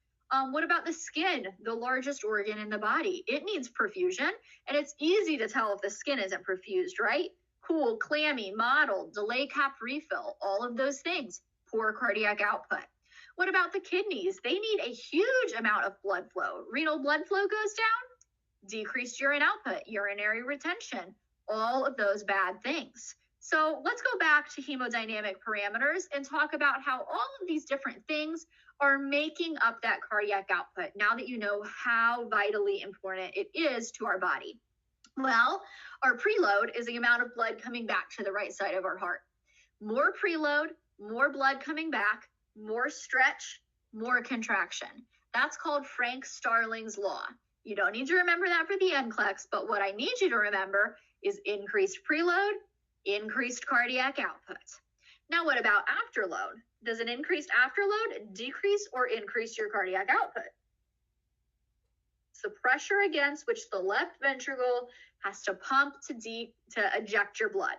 S1: What about the skin, the largest organ in the body? It needs perfusion, and it's easy to tell if the skin isn't perfused, right? Cool, clammy, mottled, delay cap refill, all of those things, poor cardiac output. What about the kidneys? They need a huge amount of blood flow. Renal blood flow goes down, decreased urine output, urinary retention, all of those bad things. So let's go back to hemodynamic parameters and talk about how all of these different things are making up that cardiac output now that you know how vitally important it is to our body. Well, our preload is the amount of blood coming back to the right side of our heart. More preload, more blood coming back, more stretch, more contraction. That's called Frank-Starling's law. You don't need to remember that for the NCLEX, but what I need you to remember is increased preload, increased cardiac output. Now, what about afterload? Does an increased afterload decrease or increase your cardiac output? It's the pressure against which the left ventricle has to pump to eject your blood.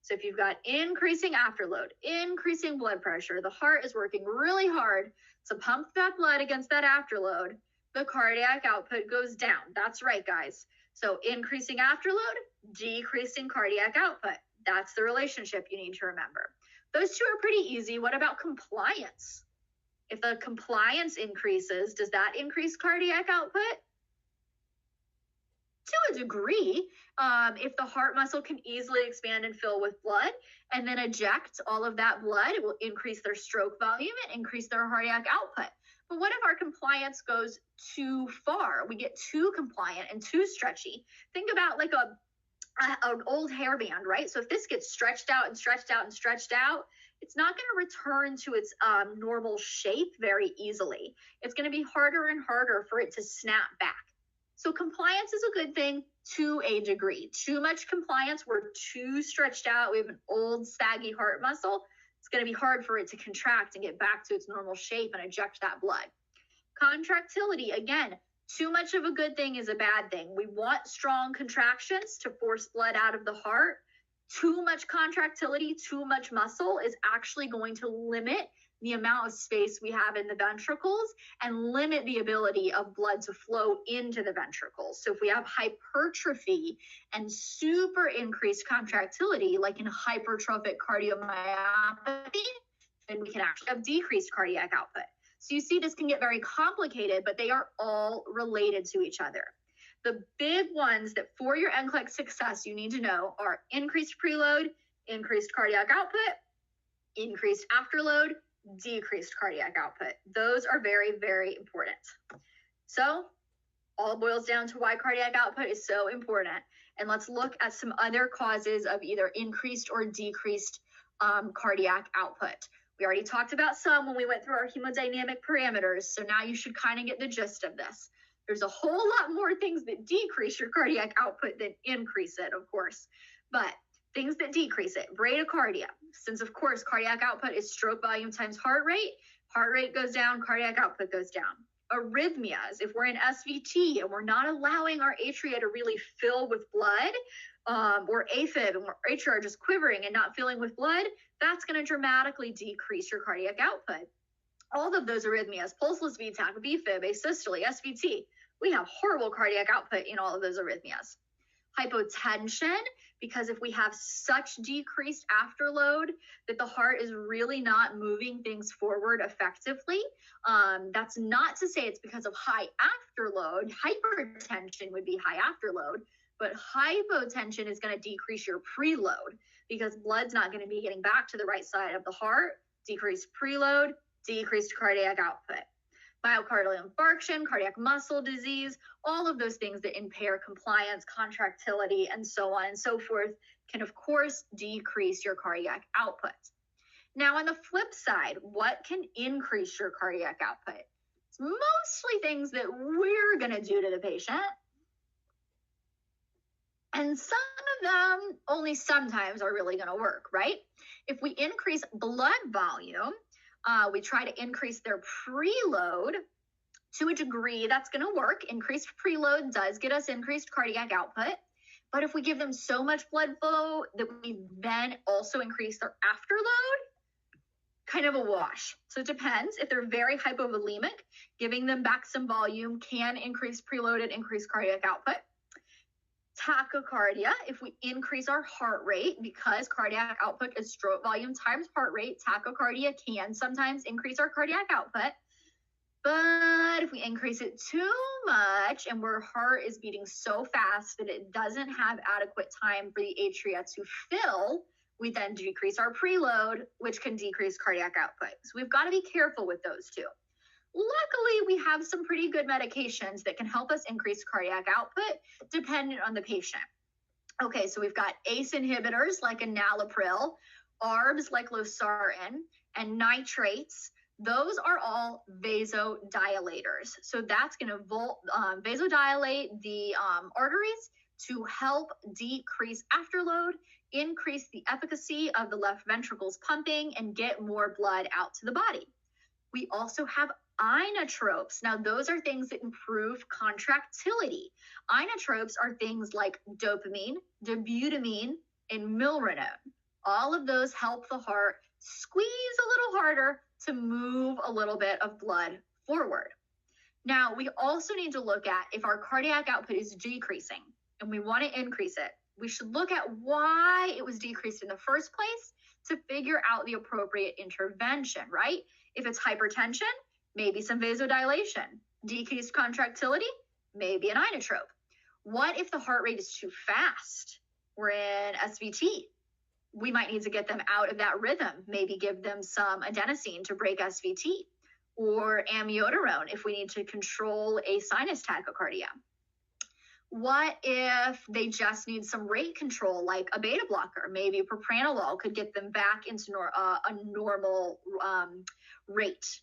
S1: So if you've got increasing afterload, increasing blood pressure, the heart is working really hard to pump that blood against that afterload, the cardiac output goes down. That's right, guys. So increasing afterload, decreasing cardiac output. That's the relationship you need to remember. Those two are pretty easy. What about compliance? If the compliance increases, does that increase cardiac output? To a degree, if the heart muscle can easily expand and fill with blood and then eject all of that blood, it will increase their stroke volume and increase their cardiac output. But what if our compliance goes too far? We get too compliant and too stretchy. Think about like an old hairband, right? So if this gets stretched out and stretched out and stretched out, it's not going to return to its normal shape very easily. It's going to be harder and harder for it to snap back. So compliance is a good thing to a degree. Too much compliance, we're too stretched out, we have an old saggy heart muscle, it's going to be hard for it to contract and get back to its normal shape and eject that blood. Contractility, again, too much of a good thing is a bad thing. We want strong contractions to force blood out of the heart. Too much contractility, too much muscle is actually going to limit the amount of space we have in the ventricles and limit the ability of blood to flow into the ventricles. So if we have hypertrophy and super increased contractility, like in hypertrophic cardiomyopathy, then we can actually have decreased cardiac output. So you see, this can get very complicated, but they are all related to each other. The big ones that for your NCLEX success you need to know are increased preload, increased cardiac output, increased afterload, decreased cardiac output. Those are very, very important. So all boils down to why cardiac output is so important. And let's look at some other causes of either increased or decreased cardiac output. We already talked about some when we went through our hemodynamic parameters. So now you should kind of get the gist of this. There's a whole lot more things that decrease your cardiac output than increase it, of course. But things that decrease it, bradycardia, since of course cardiac output is stroke volume times heart rate goes down, cardiac output goes down. Arrhythmias, if we're in SVT and we're not allowing our atria to really fill with blood, or AFib and our atria are just quivering and not filling with blood, that's going to dramatically decrease your cardiac output. All of those arrhythmias, pulseless VTach, VFib, asystole, SVT, we have horrible cardiac output in all of those arrhythmias. Hypotension, because if we have such decreased afterload that the heart is really not moving things forward effectively, that's not to say it's because of high afterload. Hypertension would be high afterload, but hypotension is going to decrease your preload because blood's not going to be getting back to the right side of the heart. Decreased preload, decreased cardiac output. Myocardial infarction, cardiac muscle disease, all of those things that impair compliance, contractility, and so on and so forth can, of course, decrease your cardiac output. Now, on the flip side, what can increase your cardiac output? It's mostly things that we're going to do to the patient. And some of them only sometimes are really going to work, right? If we increase blood volume, we try to increase their preload to a degree that's going to work. Increased preload does get us increased cardiac output. But if we give them so much blood flow that we then also increase their afterload, kind of a wash. So it depends. If they're very hypovolemic, giving them back some volume can increase preload and increase cardiac output. Tachycardia, if we increase our heart rate, because cardiac output is stroke volume times heart rate, tachycardia can sometimes increase our cardiac output. But if we increase it too much and our heart is beating so fast that it doesn't have adequate time for the atria to fill, we then decrease our preload, which can decrease cardiac output. So we've got to be careful with those two. Luckily, we have some pretty good medications that can help us increase cardiac output dependent on the patient. Okay, so we've got ACE inhibitors like enalapril, ARBs like losartan, and nitrates. Those are all vasodilators. So that's going to vasodilate the arteries to help decrease afterload, increase the efficacy of the left ventricle's pumping, and get more blood out to the body. We also have inotropes. Now, those are things that improve contractility. Inotropes are things like dopamine, dobutamine, and milrinone. All of those help the heart squeeze a little harder to move a little bit of blood forward. Now, we also need to look at if our cardiac output is decreasing and we want to increase it, we should look at why it was decreased in the first place to figure out the appropriate intervention, right? If it's hypertension, maybe some vasodilation. Decreased contractility, maybe an inotrope. What if the heart rate is too fast? We're in SVT. We might need to get them out of that rhythm, maybe give them some adenosine to break SVT, or amiodarone if we need to control a sinus tachycardia. What if they just need some rate control, like a beta blocker? Maybe propranolol could get them back into a normal rate.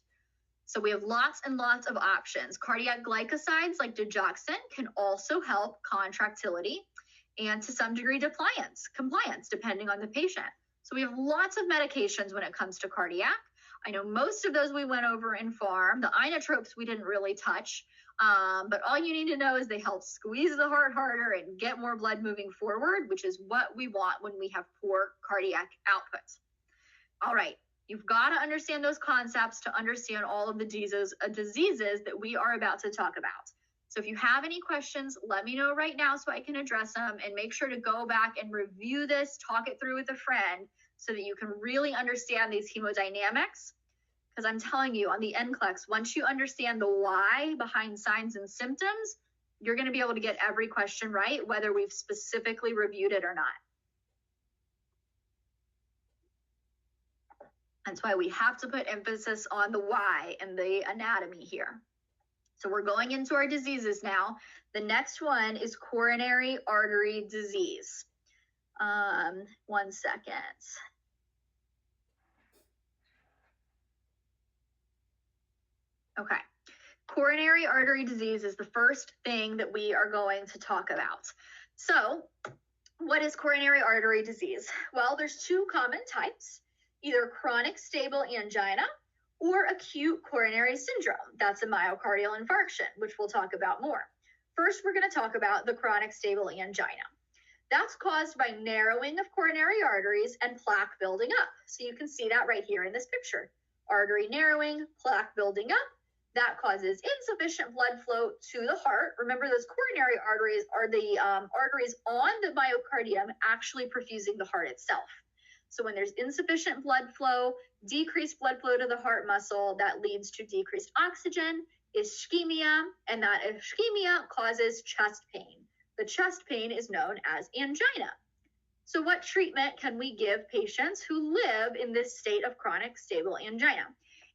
S1: So we have lots and lots of options. Cardiac glycosides like digoxin can also help contractility and to some degree compliance, depending on the patient. So we have lots of medications when it comes to cardiac. I know most of those we went over in pharm. The inotropes we didn't really touch, but all you need to know is they help squeeze the heart harder and get more blood moving forward, which is what we want when we have poor cardiac output. All right, you've got to understand those concepts to understand all of the diseases that we are about to talk about. So if you have any questions, let me know right now so I can address them, and make sure to go back and review this, talk it through with a friend so that you can really understand these hemodynamics. Because I'm telling you, on the NCLEX, once you understand the why behind signs and symptoms, you're going to be able to get every question right, whether we've specifically reviewed it or not. That's why we have to put emphasis on the why and the anatomy here. So we're going into our diseases now. The next one is coronary artery disease. 1 second. Okay. Coronary artery disease is the first thing that we are going to talk about. So what is coronary artery disease? Well, there's two common types, either chronic stable angina or acute coronary syndrome. That's a myocardial infarction, which we'll talk about more. First, we're going to talk about the chronic stable angina. That's caused by narrowing of coronary arteries and plaque building up. So you can see that right here in this picture. Artery narrowing, plaque building up. That causes insufficient blood flow to the heart. Remember, those coronary arteries are the arteries on the myocardium actually perfusing the heart itself. So when there's insufficient blood flow, decreased blood flow to the heart muscle, that leads to decreased oxygen, ischemia, and that ischemia causes chest pain. The chest pain is known as angina. So what treatment can we give patients who live in this state of chronic stable angina?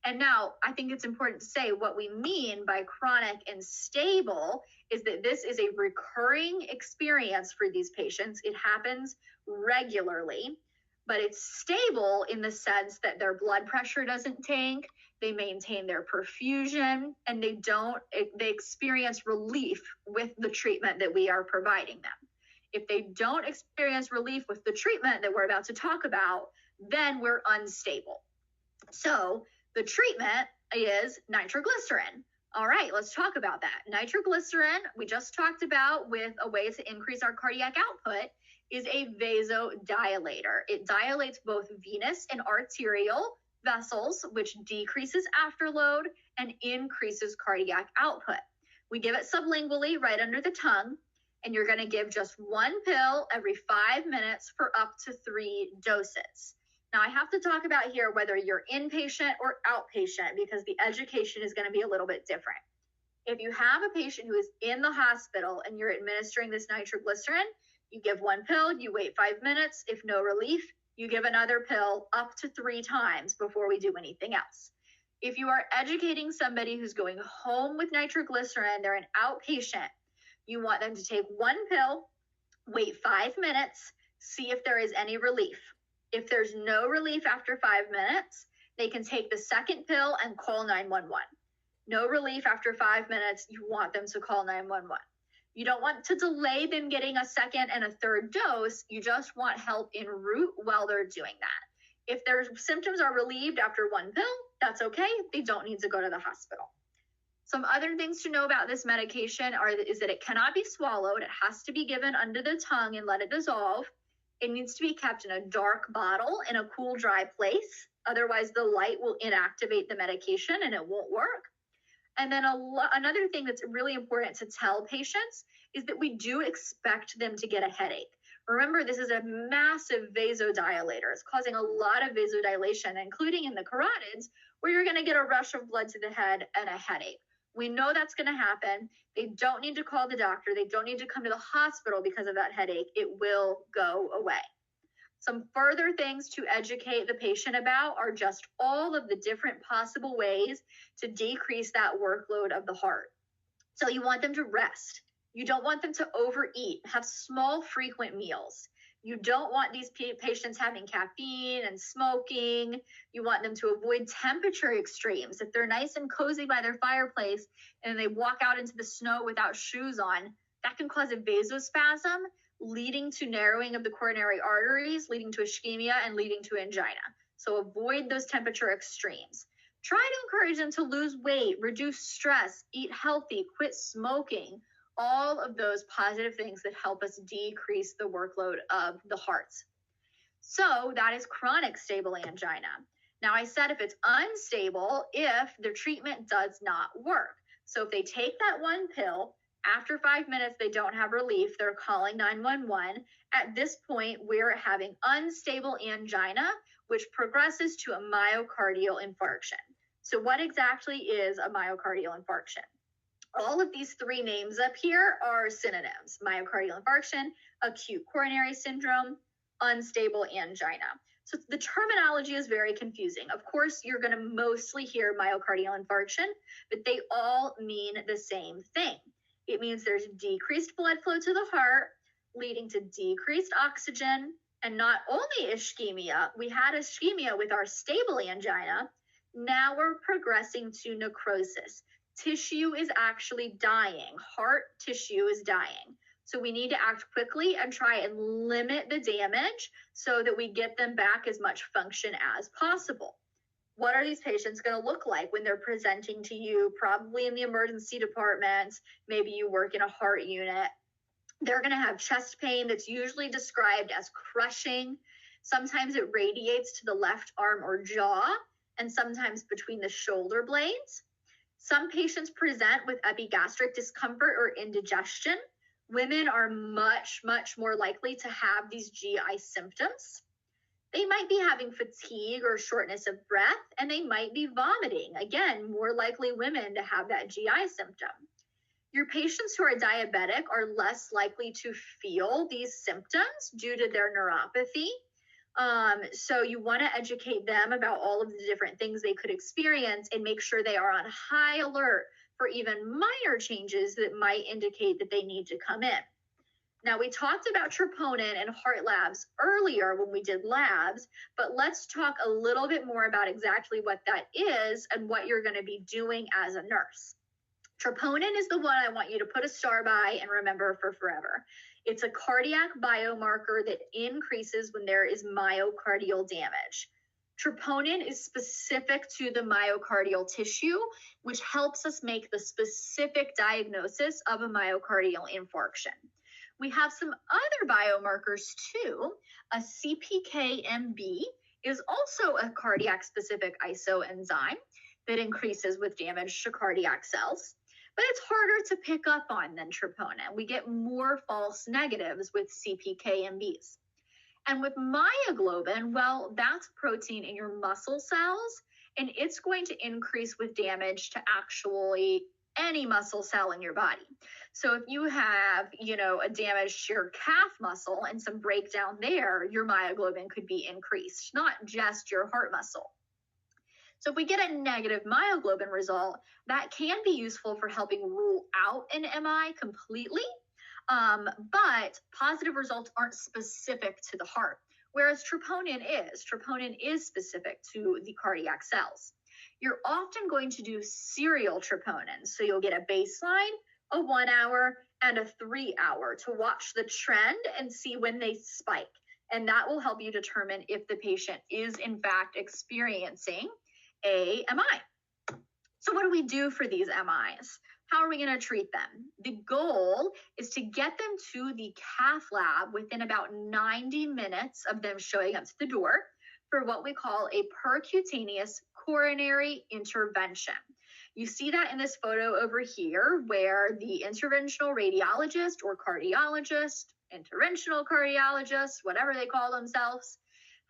S1: And now I think it's important to say what we mean by chronic and stable is that this is a recurring experience for these patients. It happens regularly, but it's stable in the sense that their blood pressure doesn't tank, they maintain their perfusion, and they experience relief with the treatment that we are providing them. If they don't experience relief with the treatment that we're about to talk about, then we're unstable. So the treatment is nitroglycerin. All right, let's talk about that. Nitroglycerin, we just talked about with a way to increase our cardiac output, is a vasodilator. It dilates both venous and arterial vessels, which decreases afterload and increases cardiac output. We give it sublingually right under the tongue, and you're going to give just one pill every 5 minutes for up to 3 doses. Now, I have to talk about here whether you're inpatient or outpatient because the education is going to be a little bit different. If you have a patient who is in the hospital and you're administering this nitroglycerin, you give one pill, you wait 5 minutes. If no relief, you give another pill up to 3 times before we do anything else. If you are educating somebody who's going home with nitroglycerin, they're an outpatient, you want them to take one pill, wait 5 minutes, see if there is any relief. If there's no relief after 5 minutes, they can take the second pill and call 911. No relief after 5 minutes, you want them to call 911. You don't want to delay them getting a second and a third dose. You just want help en route while they're doing that. If their symptoms are relieved after one pill, that's okay. They don't need to go to the hospital. Some other things to know about this medication is that it cannot be swallowed. It has to be given under the tongue and let it dissolve. It needs to be kept in a dark bottle in a cool, dry place. Otherwise, the light will inactivate the medication and it won't work. And then another thing that's really important to tell patients is that we do expect them to get a headache. Remember, this is a massive vasodilator. It's causing a lot of vasodilation, including in the carotids, where you're going to get a rush of blood to the head and a headache. We know that's going to happen. They don't need to call the doctor. They don't need to come to the hospital because of that headache. It will go away. Some further things to educate the patient about are just all of the different possible ways to decrease that workload of the heart. So you want them to rest. You don't want them to overeat. Have small, frequent meals. You don't want these patients having caffeine and smoking. You want them to avoid temperature extremes. If they're nice and cozy by their fireplace and they walk out into the snow without shoes on, that can cause a vasospasm, leading to narrowing of the coronary arteries, leading to ischemia, and leading to angina. So avoid those temperature extremes. Try to encourage them to lose weight, reduce stress, eat healthy, quit smoking. All of those positive things that help us decrease the workload of the heart. So that is chronic stable angina. Now, I said if it's unstable, if the treatment does not work. So if they take that one pill, after 5 minutes, they don't have relief, they're calling 911. At this point, we're having unstable angina, which progresses to a myocardial infarction. So what exactly is a myocardial infarction? All of these 3 names up here are synonyms: myocardial infarction, acute coronary syndrome, unstable angina. So the terminology is very confusing. Of course, you're going to mostly hear myocardial infarction, but they all mean the same thing. It means there's decreased blood flow to the heart, leading to decreased oxygen, and not only ischemia. We had ischemia with our stable angina. Now we're progressing to necrosis. Tissue is actually dying. Heart tissue is dying. So we need to act quickly and try and limit the damage so that we get them back as much function as possible. What are these patients going to look like when they're presenting to you? Probably in the emergency department. Maybe you work in a heart unit. They're going to have chest pain that's usually described as crushing. Sometimes it radiates to the left arm or jaw, and sometimes between the shoulder blades. Some patients present with epigastric discomfort or indigestion. Women are much, much more likely to have these GI symptoms. They might be having fatigue or shortness of breath, and they might be vomiting. Again, more likely women to have that GI symptom. Your patients who are diabetic are less likely to feel these symptoms due to their neuropathy. So you want to educate them about all of the different things they could experience and make sure they are on high alert for even minor changes that might indicate that they need to come in. Now, we talked about troponin and heart labs earlier when we did labs, but let's talk a little bit more about exactly what that is and what you're going to be doing as a nurse. Troponin is the one I want you to put a star by and remember for forever. It's a cardiac biomarker that increases when there is myocardial damage. Troponin is specific to the myocardial tissue, which helps us make the specific diagnosis of a myocardial infarction. We have some other biomarkers too. A CPK-MB is also a cardiac-specific isoenzyme that increases with damage to cardiac cells, but it's harder to pick up on than troponin. We get more false negatives with CPK-MBs. And with myoglobin, well, that's protein in your muscle cells, and it's going to increase with damage to actually any muscle cell in your body. So if you have, a damage to your calf muscle and some breakdown there, your myoglobin could be increased, not just your heart muscle. So if we get a negative myoglobin result, that can be useful for helping rule out an MI completely, but positive results aren't specific to the heart, whereas troponin is. Troponin is specific to the cardiac cells. You're often going to do serial troponin, so you'll get a baseline, a 1 hour, and a 3 hour to watch the trend and see when they spike. And that will help you determine if the patient is in fact experiencing a MI. So what do we do for these MIs? How are we going to treat them? The goal is to get them to the cath lab within about 90 minutes of them showing up to the door for what we call a percutaneous coronary intervention. You see that in this photo over here where the interventional radiologist or cardiologist, interventional cardiologist, whatever they call themselves,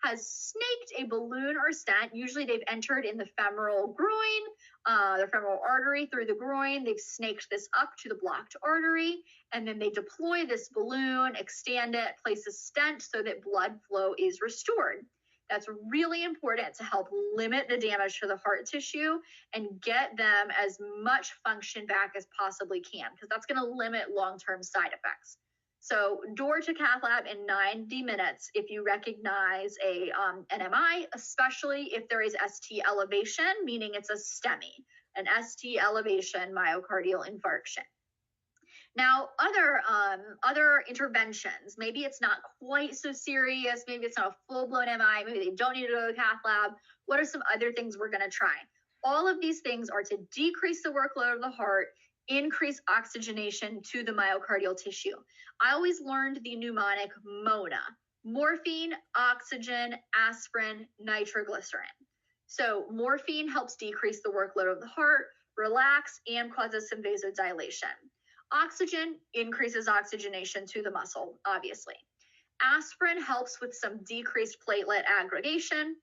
S1: has snaked a balloon or stent. Usually they've entered in the femoral groin, the femoral artery through the groin. They've snaked this up to the blocked artery, and then they deploy this balloon, extend it, place a stent so that blood flow is restored. That's really important to help limit the damage to the heart tissue and get them as much function back as possibly can, because that's going to limit long-term side effects. So door to cath lab in 90 minutes if you recognize an MI, especially if there is ST elevation, meaning it's a STEMI, an ST elevation myocardial infarction. Now, other interventions, maybe it's not quite so serious, maybe it's not a full-blown MI, maybe they don't need to go to the cath lab. What are some other things we're going to try? All of these things are to decrease the workload of the heart, increase oxygenation to the myocardial tissue. I always learned the mnemonic MONA: morphine, oxygen, aspirin, nitroglycerin. So morphine helps decrease the workload of the heart, relax, and causes some vasodilation. Oxygen increases oxygenation to the muscle, obviously. Aspirin helps with some decreased platelet aggregation,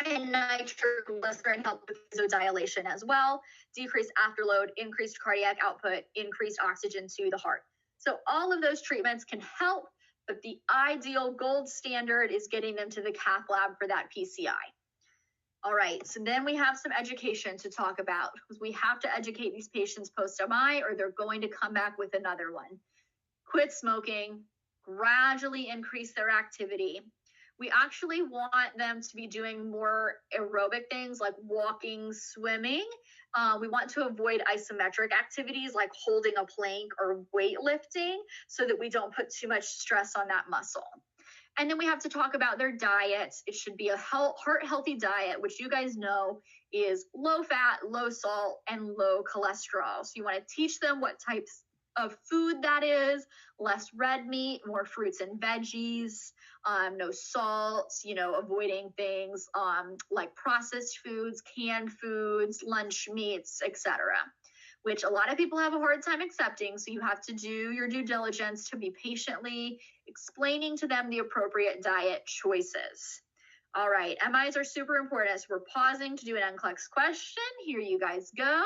S1: and nitroglycerin helps with vasodilation as well, decreased afterload, increased cardiac output, increased oxygen to the heart. So all of those treatments can help, but the ideal gold standard is getting them to the cath lab for that PCI. All right, so then we have some education to talk about, because we have to educate these patients post-MI or they're going to come back with another one. Quit smoking, gradually increase their activity. We actually want them to be doing more aerobic things like walking, swimming. We want to avoid isometric activities like holding a plank or weightlifting so that we don't put too much stress on that muscle. And then we have to talk about their diets. It should be a heart-healthy diet, which you guys know is low fat, low salt, and low cholesterol. So you want to teach them what types of food, that is, less red meat, more fruits and veggies, no salt, avoiding things like processed foods, canned foods, lunch meats, etc., which a lot of people have a hard time accepting. So you have to do your due diligence to be patiently explaining to them the appropriate diet choices. All right, MIs are super important. So we're pausing to do an NCLEX question. Here you guys go.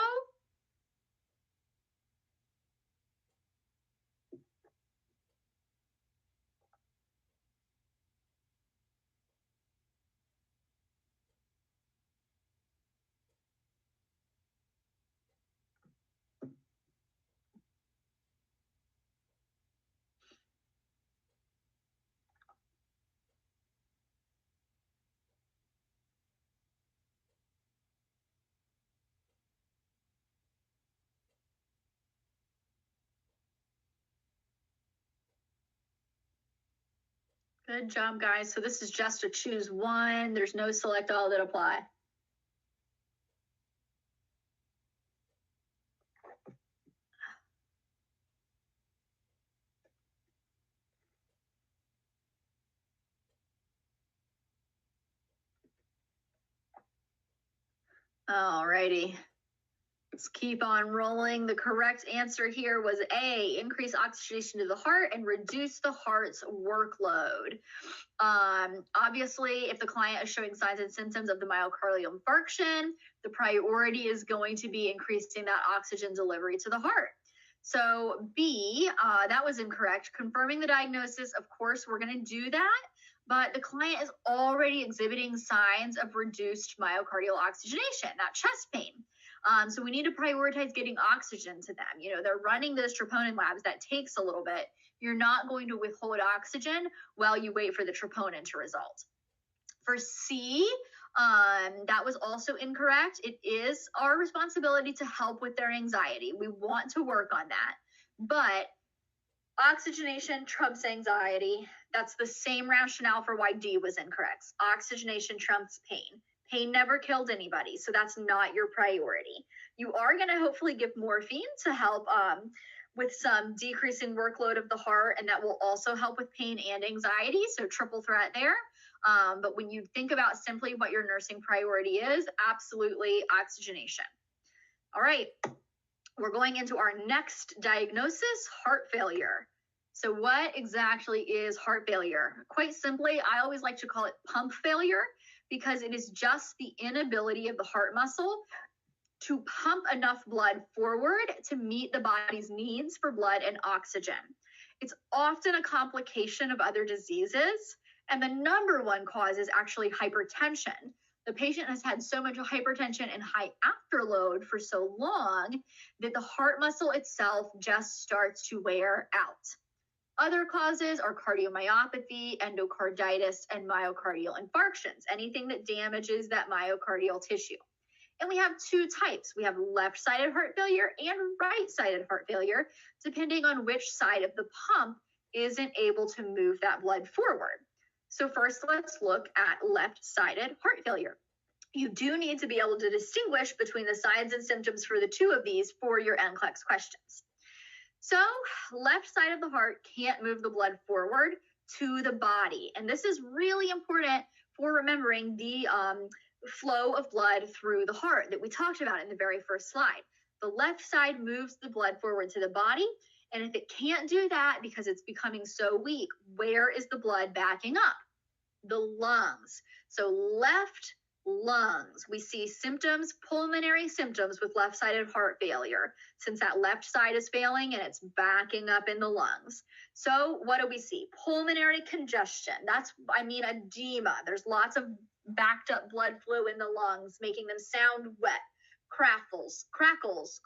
S1: Good job, guys. So this is just a choose one. There's no select all that apply. All righty. Let's keep on rolling. The correct answer here was A, increase oxygenation to the heart and reduce the heart's workload. Obviously, if the client is showing signs and symptoms of the myocardial infarction, the priority is going to be increasing that oxygen delivery to the heart. So B, that was incorrect. Confirming the diagnosis, of course, we're going to do that, but the client is already exhibiting signs of reduced myocardial oxygenation, that chest pain. So we need to prioritize getting oxygen to them. They're running those troponin labs. That takes a little bit. You're not going to withhold oxygen while you wait for the troponin to result. For C, that was also incorrect. It is our responsibility to help with their anxiety. We want to work on that. But oxygenation trumps anxiety. That's the same rationale for why D was incorrect. Oxygenation trumps pain. Pain never killed anybody, so that's not your priority. You are going to hopefully give morphine to help with some decreasing workload of the heart, and that will also help with pain and anxiety, so triple threat there. But when you think about simply what your nursing priority is, absolutely oxygenation. All right, we're going into our next diagnosis, heart failure. So what exactly is heart failure? Quite simply, I always like to call it pump failure, because it is just the inability of the heart muscle to pump enough blood forward to meet the body's needs for blood and oxygen. It's often a complication of other diseases, and the number one cause is actually hypertension. The patient has had so much hypertension and high afterload for so long that the heart muscle itself just starts to wear out. Other causes are cardiomyopathy, endocarditis, and myocardial infarctions, anything that damages that myocardial tissue. And we have two types. We have left-sided heart failure and right-sided heart failure, depending on which side of the pump isn't able to move that blood forward. So first, let's look at left-sided heart failure. You do need to be able to distinguish between the signs and symptoms for the two of these for your NCLEX questions. So left side of the heart can't move the blood forward to the body. And this is really important for remembering the flow of blood through the heart that we talked about in the very first slide. The left side moves the blood forward to the body. And if it can't do that because it's becoming so weak, where is the blood backing up? The lungs. So left lungs. We see symptoms, pulmonary symptoms with left-sided heart failure, since that left side is failing and it's backing up in the lungs. So what do we see? Pulmonary congestion. That's, edema. There's lots of backed up blood flow in the lungs, making them sound wet. Crackles,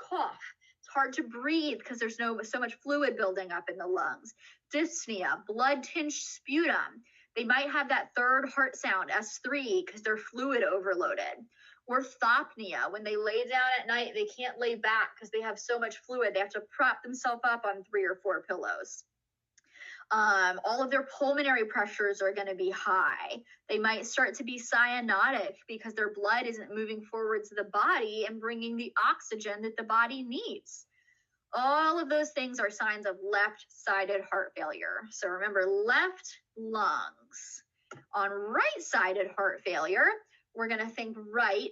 S1: cough. It's hard to breathe because there's so much fluid building up in the lungs. Dyspnea, blood-tinged sputum. They might have that third heart sound, S3, because they're fluid overloaded. Orthopnea, when they lay down at night, they can't lay back because they have so much fluid. They have to prop themselves up on 3 or 4 pillows. All of their pulmonary pressures are going to be high. They might start to be cyanotic because their blood isn't moving forward to the body and bringing the oxygen that the body needs. All of those things are signs of left-sided heart failure. So remember, left lungs. On right-sided heart failure, we're going to think right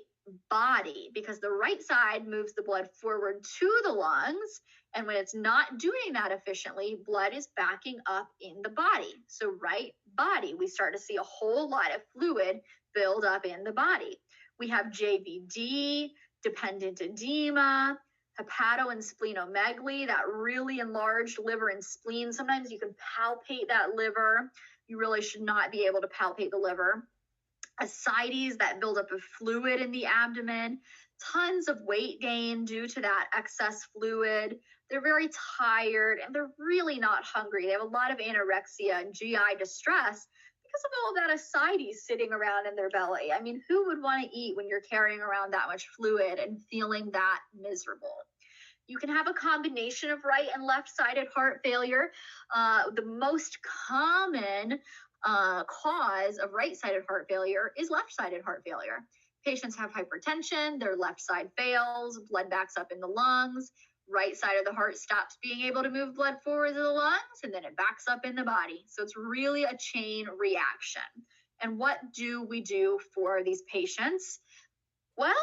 S1: body, because the right side moves the blood forward to the lungs, and when it's not doing that efficiently, blood is backing up in the body. So right body, we start to see a whole lot of fluid build up in the body. We have JVD, dependent edema, hepato and splenomegaly, that really enlarged liver and spleen. Sometimes you can palpate that liver. You really should not be able to palpate the liver. Ascites, that buildup of fluid in the abdomen, tons of weight gain due to that excess fluid. They're very tired and they're really not hungry. They have a lot of anorexia and GI distress because of all that ascites sitting around in their belly. I mean, who would want to eat when you're carrying around that much fluid and feeling that miserable? You can have a combination of right and left-sided heart failure. The most common cause of right-sided heart failure is left-sided heart failure. Patients have hypertension, their left side fails, blood backs up in the lungs, right side of the heart stops being able to move blood forward to the lungs, and then it backs up in the body. So it's really a chain reaction. And what do we do for these patients? Well,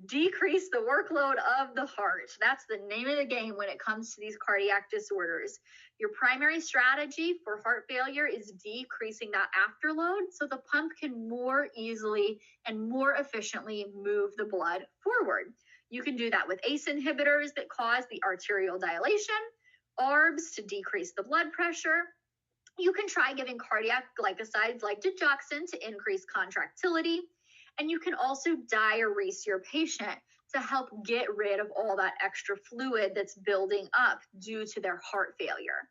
S1: decrease the workload of the heart. That's the name of the game when it comes to these cardiac disorders. Your primary strategy for heart failure is decreasing that afterload so the pump can more easily and more efficiently move the blood forward. You can do that with ACE inhibitors that cause the arterial dilation, ARBs to decrease the blood pressure. You can try giving cardiac glycosides like digoxin to increase contractility. And you can also diurese your patient to help get rid of all that extra fluid that's building up due to their heart failure.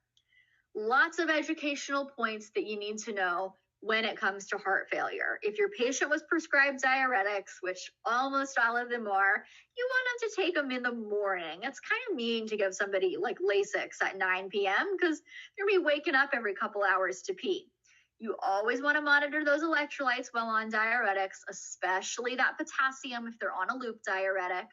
S1: Lots of educational points that you need to know when it comes to heart failure. If your patient was prescribed diuretics, which almost all of them are, you want them to take them in the morning. It's kind of mean to give somebody like Lasix at 9 p.m. because they're going to be waking up every couple hours to pee. You always want to monitor those electrolytes while on diuretics, especially that potassium if they're on a loop diuretic.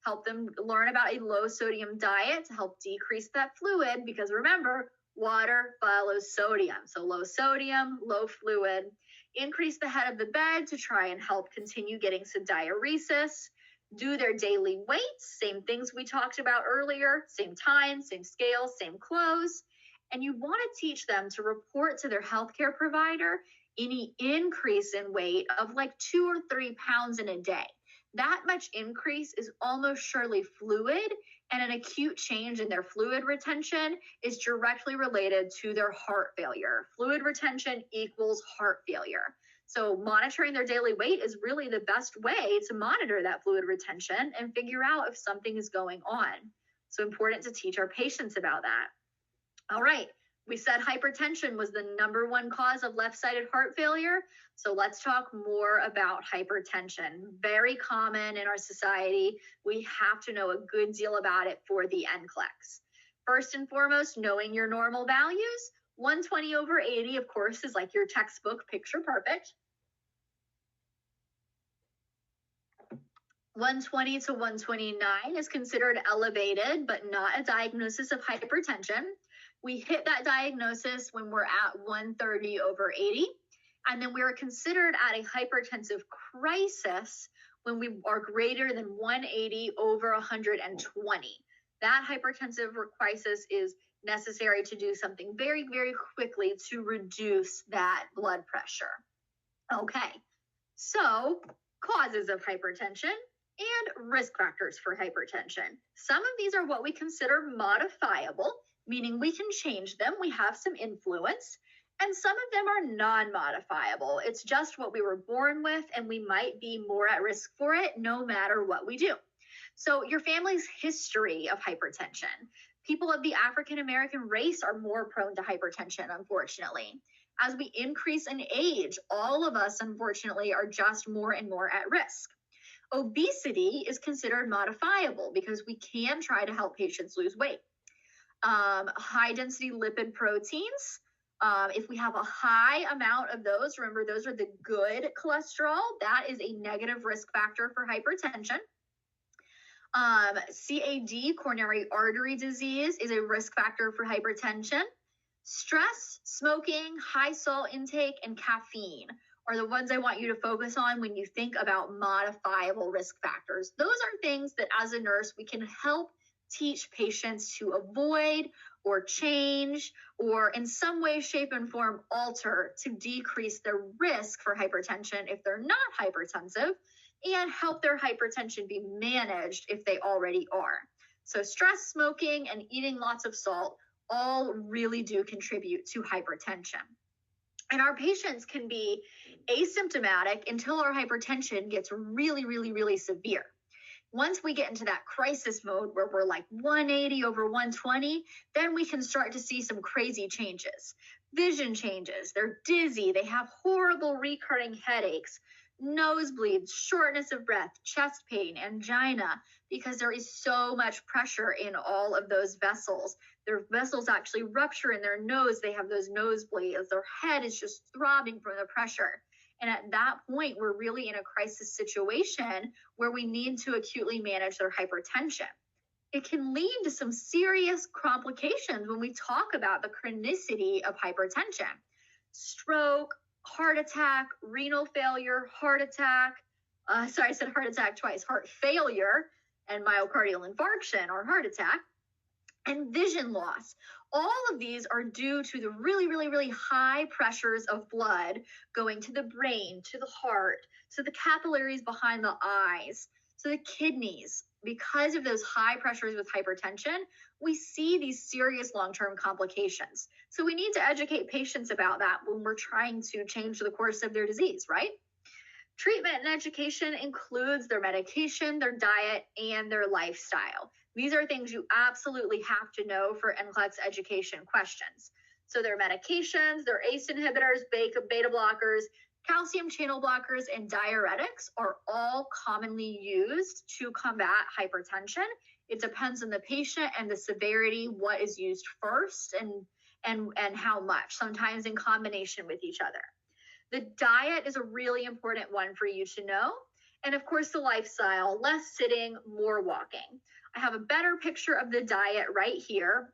S1: Help them learn about a low sodium diet to help decrease that fluid, because remember, water follows sodium. So low sodium, low fluid. Increase the head of the bed to try and help continue getting some diuresis. Do their daily weights, same things we talked about earlier, same time, same scale, same clothes. And you want to teach them to report to their healthcare provider any increase in weight of like 2 or 3 pounds in a day. That much increase is almost surely fluid, and an acute change in their fluid retention is directly related to their heart failure. Fluid retention equals heart failure. So monitoring their daily weight is really the best way to monitor that fluid retention and figure out if something is going on. So important to teach our patients about that. All right, we said hypertension was the #1 cause of left-sided heart failure. So let's talk more about hypertension. Very common in our society. We have to know a good deal about it for the NCLEX. First and foremost, knowing your normal values. 120/80, of course, is like your textbook picture perfect. 120 to 129 is considered elevated, but not a diagnosis of hypertension. We hit that diagnosis when we're at 130/80, and then we are considered at a hypertensive crisis when we are greater than 180/120. That hypertensive crisis is necessary to do something very, very quickly to reduce that blood pressure. Okay, so causes of hypertension and risk factors for hypertension. Some of these are what we consider modifiable, meaning we can change them, we have some influence, and some of them are non-modifiable. It's just what we were born with, and we might be more at risk for it no matter what we do. So your family's history of hypertension. People of the African American race are more prone to hypertension, unfortunately. As we increase in age, all of us, unfortunately, are just more and more at risk. Obesity is considered modifiable because we can try to help patients lose weight. High density lipid proteins. If we have a high amount of those, remember those are the good cholesterol, that is a negative risk factor for hypertension. CAD, coronary artery disease, is a risk factor for hypertension. Stress, smoking, high salt intake, and caffeine are the ones I want you to focus on when you think about modifiable risk factors. Those are things that as a nurse, we can help teach patients to avoid or change or in some way, shape, and form alter to decrease their risk for hypertension if they're not hypertensive, and help their hypertension be managed if they already are. So stress, smoking, and eating lots of salt all really do contribute to hypertension. And our patients can be asymptomatic until our hypertension gets really, really, really severe. Once we get into that crisis mode where we're like 180 over 120, then we can start to see some crazy changes. Vision changes, they're dizzy, they have horrible recurring headaches, nosebleeds, shortness of breath, chest pain, angina, because there is so much pressure in all of those vessels. Their vessels actually rupture in their nose. They have those nosebleeds. Their head is just throbbing from the pressure. And at that point, we're really in a crisis situation where we need to acutely manage their hypertension. It can lead to some serious complications when we talk about the chronicity of hypertension. Stroke, heart attack, renal failure, heart attack. I said heart attack twice. Heart failure and myocardial infarction or heart attack, and vision loss. All of these are due to the really, really, really high pressures of blood going to the brain, to the heart, to the capillaries behind the eyes, to the kidneys. Because of those high pressures with hypertension, we see these serious long-term complications. So we need to educate patients about that when we're trying to change the course of their disease, right? Treatment and education includes their medication, their diet, and their lifestyle. These are things you absolutely have to know for NCLEX education questions. So their medications, their ACE inhibitors, beta blockers, calcium channel blockers, and diuretics are all commonly used to combat hypertension. It depends on the patient and the severity, what is used first and how much, sometimes in combination with each other. The diet is a really important one for you to know. And of course, the lifestyle, less sitting, more walking. I have a better picture of the diet right here.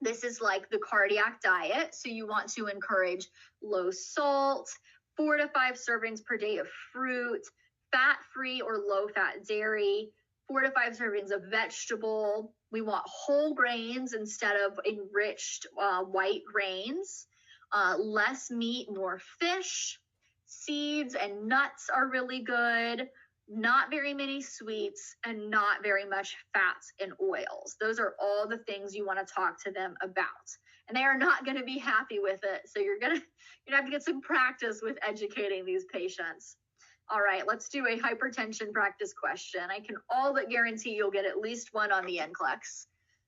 S1: This is like the cardiac diet. So you want to encourage low salt, 4 to 5 servings per day of fruit, fat-free or low-fat dairy, 4 to 5 servings of vegetable. We want whole grains instead of enriched white grains. Less meat, more fish. Seeds and nuts are really good. Not very many sweets and not very much fats and oils. Those are all the things you want to talk to them about. And they are not going to be happy with it. So you're going to have to get some practice with educating these patients. All right, let's do a hypertension practice question. I can all but guarantee you'll get at least one on the NCLEX,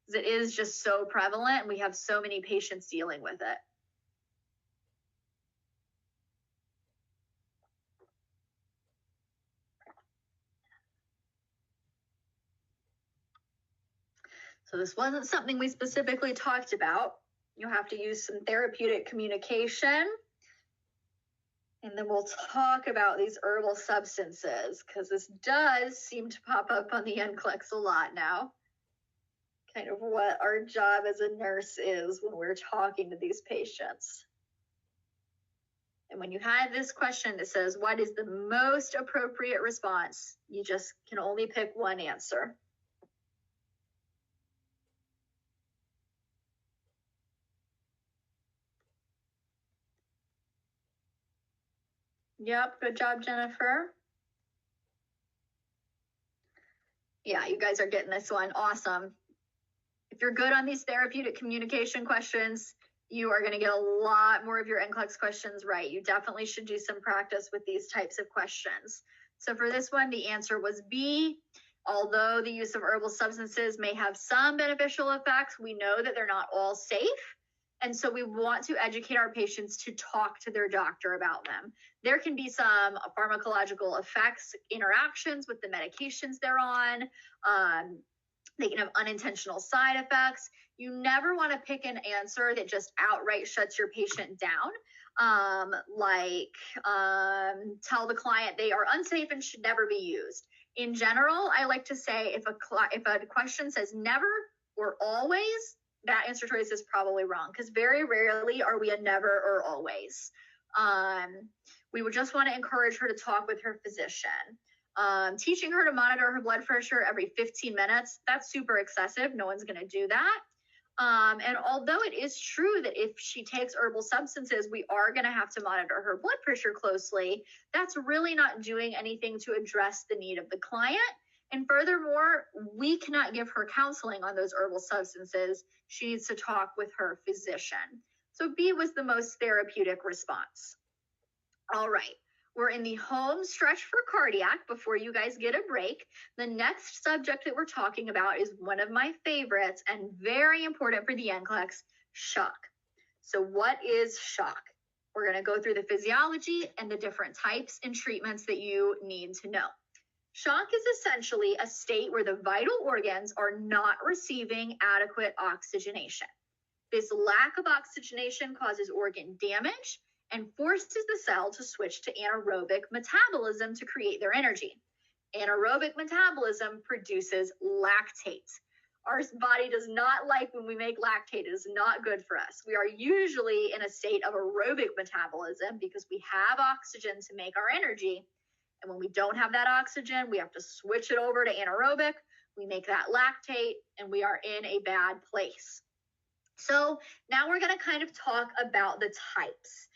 S1: because it is just so prevalent and we have so many patients dealing with it. So this wasn't something we specifically talked about. You'll have to use some therapeutic communication. And then we'll talk about these herbal substances, because this does seem to pop up on the NCLEX a lot now. Kind of what our job as a nurse is when we're talking to these patients. And when you have this question that says, what is the most appropriate response? You just can only pick one answer. Yep, good job, Jennifer. Yeah, you guys are getting this one. Awesome. If you're good on these therapeutic communication questions, you are going to get a lot more of your NCLEX questions right. You definitely should do some practice with these types of questions. So for this one, the answer was B. Although the use of herbal substances may have some beneficial effects, we know that they're not all safe. And so we want to educate our patients to talk to their doctor about them. There can be some pharmacological effects, interactions with the medications they're on. They can have unintentional side effects. You never want to pick an answer that just outright shuts your patient down, like tell the client they are unsafe and should never be used. In general, I like to say if a question says never or always, that answer choice is probably wrong, because very rarely are we a never or always. We would just want to encourage her to talk with her physician. Teaching her to monitor her blood pressure every 15 minutes, that's super excessive. No one's going to do that. And although it is true that if she takes herbal substances, we are going to have to monitor her blood pressure closely, that's really not doing anything to address the need of the client. And furthermore, we cannot give her counseling on those herbal substances. She needs to talk with her physician. So B was the most therapeutic response. All right. We're in the home stretch for cardiac before you guys get a break. The next subject that we're talking about is one of my favorites and very important for the NCLEX, shock. So what is shock? We're going to go through the physiology and the different types and treatments that you need to know. Shock is essentially a state where the vital organs are not receiving adequate oxygenation. This lack of oxygenation causes organ damage and forces the cell to switch to anaerobic metabolism to create their energy. Anaerobic metabolism produces lactate. Our body does not like when we make lactate. It is not good for us. We are usually in a state of aerobic metabolism because we have oxygen to make our energy. And when we don't have that oxygen, we have to switch it over to anaerobic. We make that lactate and we are in a bad place. So now we're going to kind of talk about the types.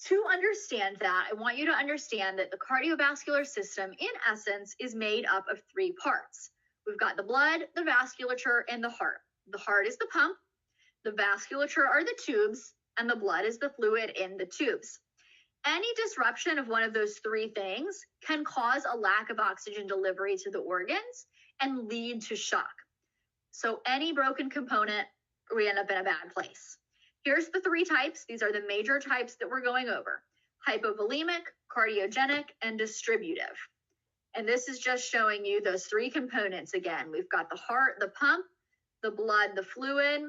S1: To understand that, I want you to understand that the cardiovascular system, in essence, is made up of three parts. We've got the blood, the vasculature, and the heart. The heart is the pump, the vasculature are the tubes, and the blood is the fluid in the tubes. Any disruption of one of those three things can cause a lack of oxygen delivery to the organs and lead to shock. So any broken component, we end up in a bad place. Here's the three types. These are the major types that we're going over: hypovolemic, cardiogenic, and distributive. And this is just showing you those three components again. We've got the heart, the pump, the blood, the fluid,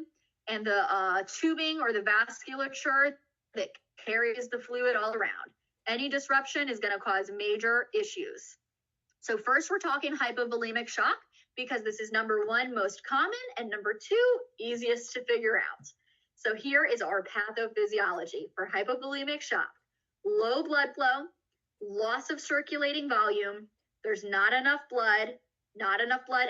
S1: and the tubing or the vasculature that carries the fluid all around. Any disruption is going to cause major issues. So first, we're talking hypovolemic shock because this is number one, most common, and number two, easiest to figure out. So here is our pathophysiology for hypovolemic shock. Low blood flow, loss of circulating volume, there's not enough blood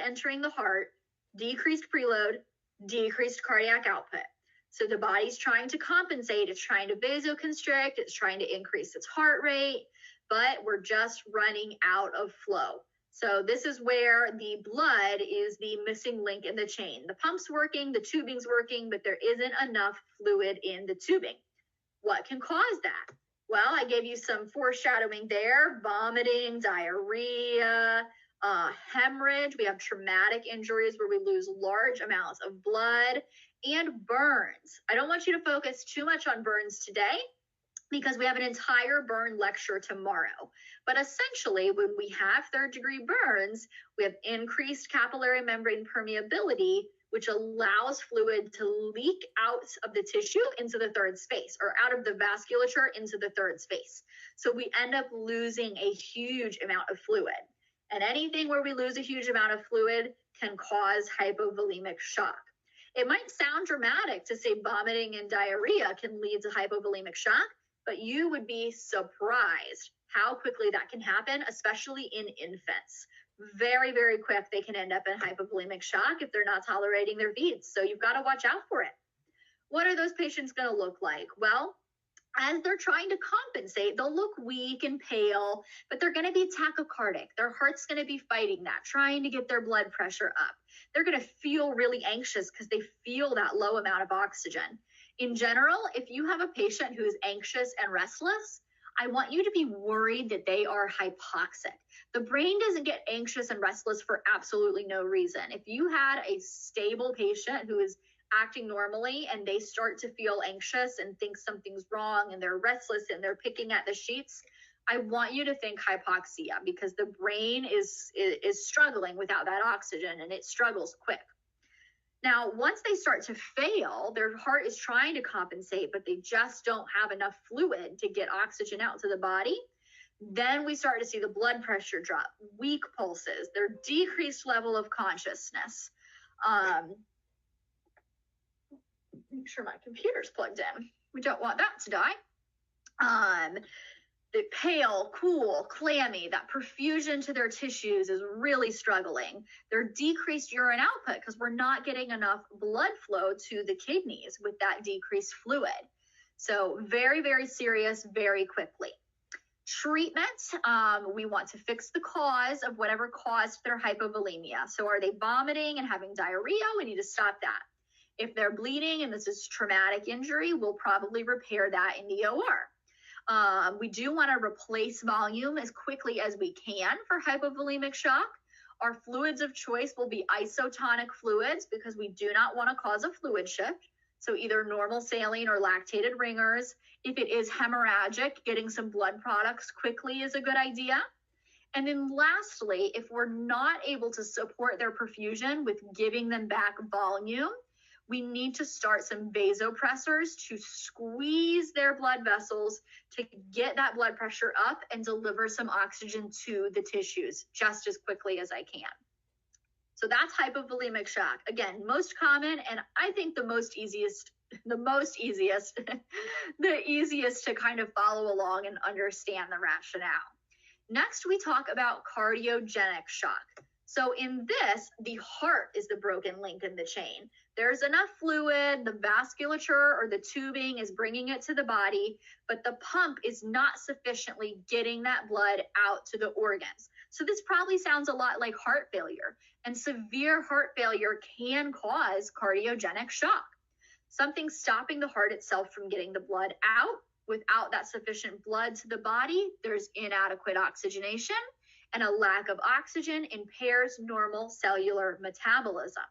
S1: entering the heart, decreased preload, decreased cardiac output. So the body's trying to compensate, it's trying to vasoconstrict, it's trying to increase its heart rate, but we're just running out of flow. So this is where the blood is the missing link in the chain. The pump's working, the tubing's working, but there isn't enough fluid in the tubing. What can cause that? Well, I gave you some foreshadowing there: vomiting, diarrhea, hemorrhage. We have traumatic injuries where we lose large amounts of blood, and burns. I don't want you to focus too much on burns today because we have an entire burn lecture tomorrow. But essentially, when we have third-degree burns, we have increased capillary membrane permeability, which allows fluid to leak out of the tissue into the third space, or out of the vasculature into the third space. So we end up losing a huge amount of fluid. And anything where we lose a huge amount of fluid can cause hypovolemic shock. It might sound dramatic to say vomiting and diarrhea can lead to hypovolemic shock, but you would be surprised how quickly that can happen, especially in infants. Very, very quick, they can end up in hypovolemic shock if they're not tolerating their feeds. So you've got to watch out for it. What are those patients going to look like? Well, as they're trying to compensate, they'll look weak and pale, but they're going to be tachycardic. Their heart's going to be fighting that, trying to get their blood pressure up. They're going to feel really anxious because they feel that low amount of oxygen. In general, if you have a patient who is anxious and restless, I want you to be worried that they are hypoxic. The brain doesn't get anxious and restless for absolutely no reason. If you had a stable patient who is acting normally and they start to feel anxious and think something's wrong and they're restless and they're picking at the sheets, I want you to think hypoxia, because the brain is struggling without that oxygen, and it struggles quick. Now, once they start to fail, their heart is trying to compensate, but they just don't have enough fluid to get oxygen out to the body. Then we start to see the blood pressure drop, weak pulses, their decreased level of consciousness. Make sure my computer's plugged in. We don't want that to die. The pale, cool, clammy, that perfusion to their tissues is really struggling. Their decreased urine output because we're not getting enough blood flow to the kidneys with that decreased fluid. So very, very serious, very quickly. Treatment, we want to fix the cause of whatever caused their hypovolemia. So are they vomiting and having diarrhea? We need to stop that. If they're bleeding and this is traumatic injury, we'll probably repair that in the OR. We do want to replace volume as quickly as we can for hypovolemic shock. Our fluids of choice will be isotonic fluids because we do not want to cause a fluid shift. So either normal saline or lactated ringers. If it is hemorrhagic, getting some blood products quickly is a good idea. And then lastly, if we're not able to support their perfusion with giving them back volume, we need to start some vasopressors to squeeze their blood vessels to get that blood pressure up and deliver some oxygen to the tissues just as quickly as I can. So that's hypovolemic shock. Again, most common, and I think the easiest to kind of follow along and understand the rationale. Next, we talk about cardiogenic shock. So in this, the heart is the broken link in the chain. There's enough fluid, the vasculature or the tubing is bringing it to the body, but the pump is not sufficiently getting that blood out to the organs. So this probably sounds a lot like heart failure, and severe heart failure can cause cardiogenic shock. Something stopping the heart itself from getting the blood out. Without that sufficient blood to the body, there's inadequate oxygenation, and a lack of oxygen impairs normal cellular metabolism.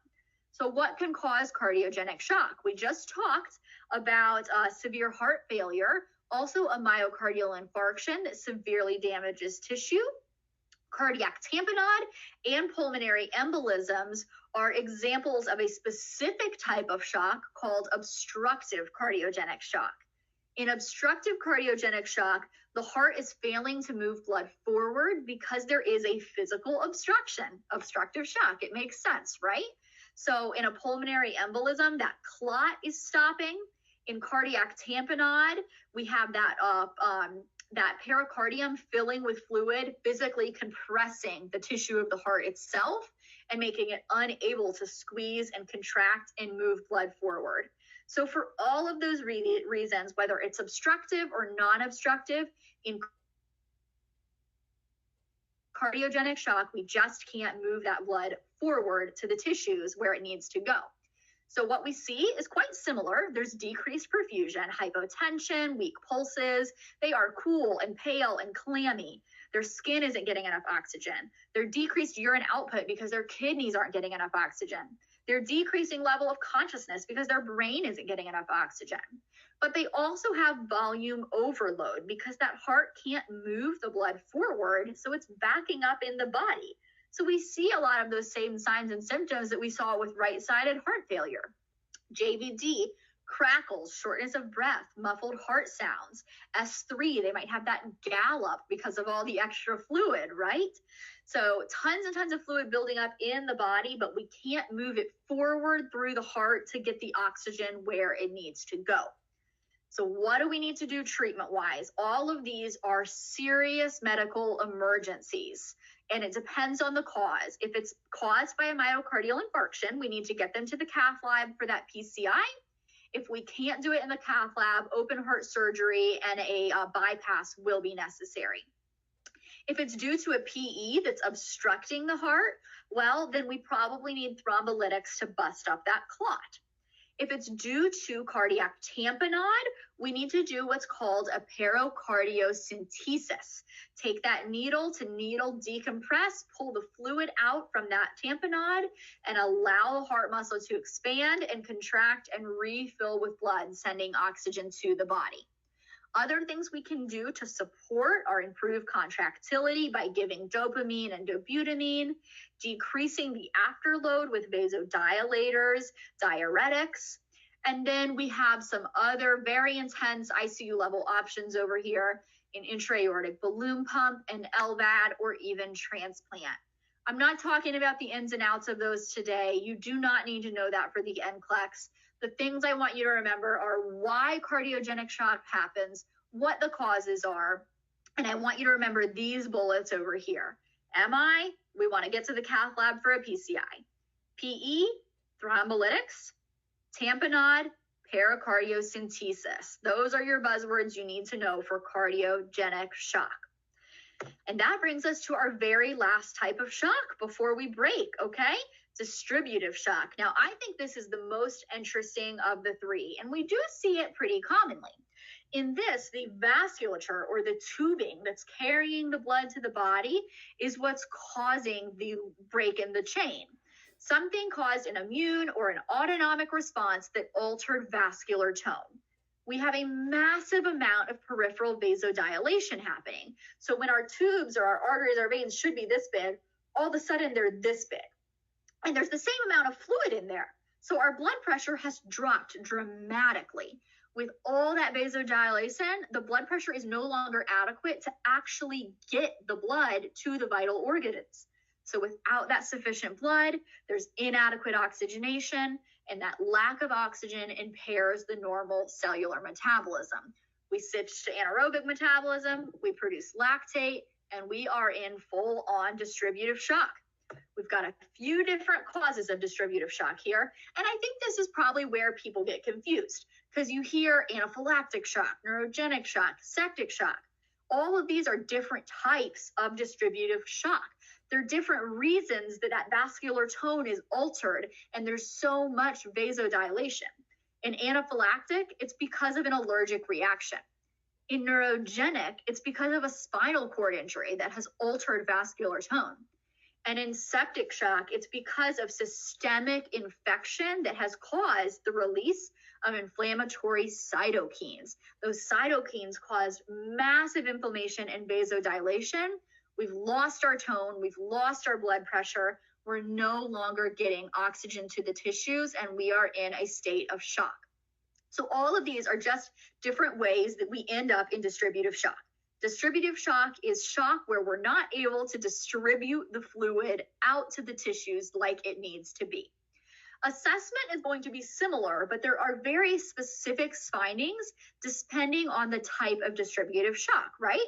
S1: So what can cause cardiogenic shock? We just talked about severe heart failure, also a myocardial infarction that severely damages tissue. Cardiac tamponade and pulmonary embolisms are examples of a specific type of shock called obstructive cardiogenic shock. In obstructive cardiogenic shock, the heart is failing to move blood forward because there is a physical obstruction. Obstructive shock, it makes sense, right? So in a pulmonary embolism, that clot is stopping. In cardiac tamponade, we have that pericardium filling with fluid, physically compressing the tissue of the heart itself and making it unable to squeeze and contract and move blood forward. So for all of those reasons, whether it's obstructive or non-obstructive, in cardiogenic shock, we just can't move that blood forward to the tissues where it needs to go. So what we see is quite similar. There's decreased perfusion, hypotension, weak pulses. They are cool and pale and clammy. Their skin isn't getting enough oxygen. Their decreased urine output because their kidneys aren't getting enough oxygen. Their decreasing level of consciousness because their brain isn't getting enough oxygen. But they also have volume overload because that heart can't move the blood forward, so it's backing up in the body. So we see a lot of those same signs and symptoms that we saw with right-sided heart failure. JVD, crackles, shortness of breath, muffled heart sounds. S3, they might have that gallop because of all the extra fluid, right? So tons and tons of fluid building up in the body, but we can't move it forward through the heart to get the oxygen where it needs to go. So what do we need to do treatment-wise? All of these are serious medical emergencies, and it depends on the cause. If it's caused by a myocardial infarction, we need to get them to the cath lab for that PCI. If we can't do it in the cath lab, open heart surgery and a bypass will be necessary. If it's due to a PE that's obstructing the heart, well, then we probably need thrombolytics to bust up that clot. If it's due to cardiac tamponade, we need to do what's called a pericardiocentesis. Take that needle to needle decompress, pull the fluid out from that tamponade, and allow the heart muscle to expand and contract and refill with blood, sending oxygen to the body. Other things we can do to support are improve contractility by giving dopamine and dobutamine, decreasing the afterload with vasodilators, diuretics, and then we have some other very intense ICU level options over here, an intra-aortic balloon pump, an LVAD, or even transplant. I'm not talking about the ins and outs of those today. You do not need to know that for the NCLEX. The things I want you to remember are why cardiogenic shock happens, what the causes are, and I want you to remember these bullets over here. MI, we want to get to the cath lab for a PCI. PE, thrombolytics. Tamponade, pericardiocentesis. Those are your buzzwords you need to know for cardiogenic shock. And that brings us to our very last type of shock before we break, okay? Distributive shock. Now, I think this is the most interesting of the three, and we do see it pretty commonly. In this, the vasculature or the tubing that's carrying the blood to the body is what's causing the break in the chain. Something caused an immune or an autonomic response that altered vascular tone. We have a massive amount of peripheral vasodilation happening. So when our tubes or our arteries or veins should be this big, all of a sudden they're this big. And there's the same amount of fluid in there. So our blood pressure has dropped dramatically. With all that vasodilation, the blood pressure is no longer adequate to actually get the blood to the vital organs. So without that sufficient blood, there's inadequate oxygenation, and that lack of oxygen impairs the normal cellular metabolism. We switch to anaerobic metabolism, we produce lactate, and we are in full-on distributive shock. We've got a few different causes of distributive shock here, and I think this is probably where people get confused, because you hear anaphylactic shock, neurogenic shock, septic shock. All of these are different types of distributive shock. There are different reasons that vascular tone is altered and there's so much vasodilation. In anaphylactic, it's because of an allergic reaction. In neurogenic, it's because of a spinal cord injury that has altered vascular tone. And in septic shock, it's because of systemic infection that has caused the release of inflammatory cytokines. Those cytokines cause massive inflammation and vasodilation. We've lost our tone, we've lost our blood pressure, we're no longer getting oxygen to the tissues, and we are in a state of shock. So all of these are just different ways that we end up in distributive shock. Distributive shock is shock where we're not able to distribute the fluid out to the tissues like it needs to be. Assessment is going to be similar, but there are very specific findings depending on the type of distributive shock, right?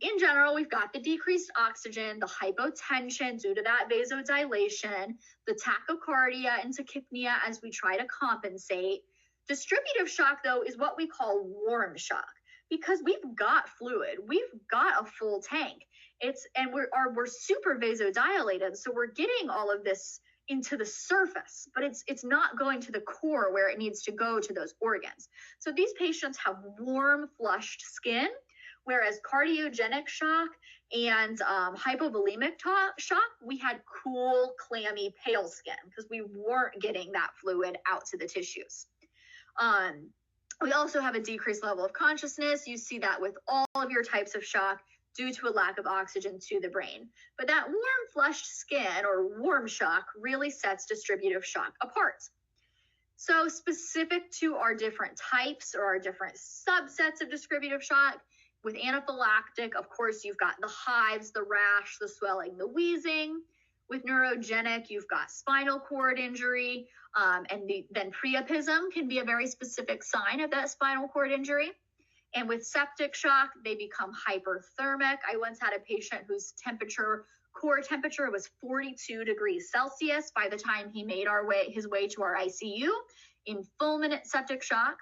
S1: In general, we've got the decreased oxygen, the hypotension due to that vasodilation, the tachycardia and tachypnea as we try to compensate. Distributive shock, though, is what we call warm shock because we've got fluid, we've got a full tank. We're super vasodilated, so we're getting all of this into the surface, but it's not going to the core where it needs to go to those organs. So these patients have warm, flushed skin, whereas cardiogenic shock and hypovolemic shock, we had cool, clammy, pale skin because we weren't getting that fluid out to the tissues. We also have a decreased level of consciousness. You see that with all of your types of shock due to a lack of oxygen to the brain. But that warm, flushed skin or warm shock really sets distributive shock apart. So specific to our different types or our different subsets of distributive shock, with anaphylactic, of course, you've got the hives, the rash, the swelling, the wheezing. With neurogenic, you've got spinal cord injury, then priapism can be a very specific sign of that spinal cord injury. And with septic shock, they become hyperthermic. I once had a patient whose core temperature was 42 degrees Celsius by the time he made his way to our ICU in fulminant septic shock.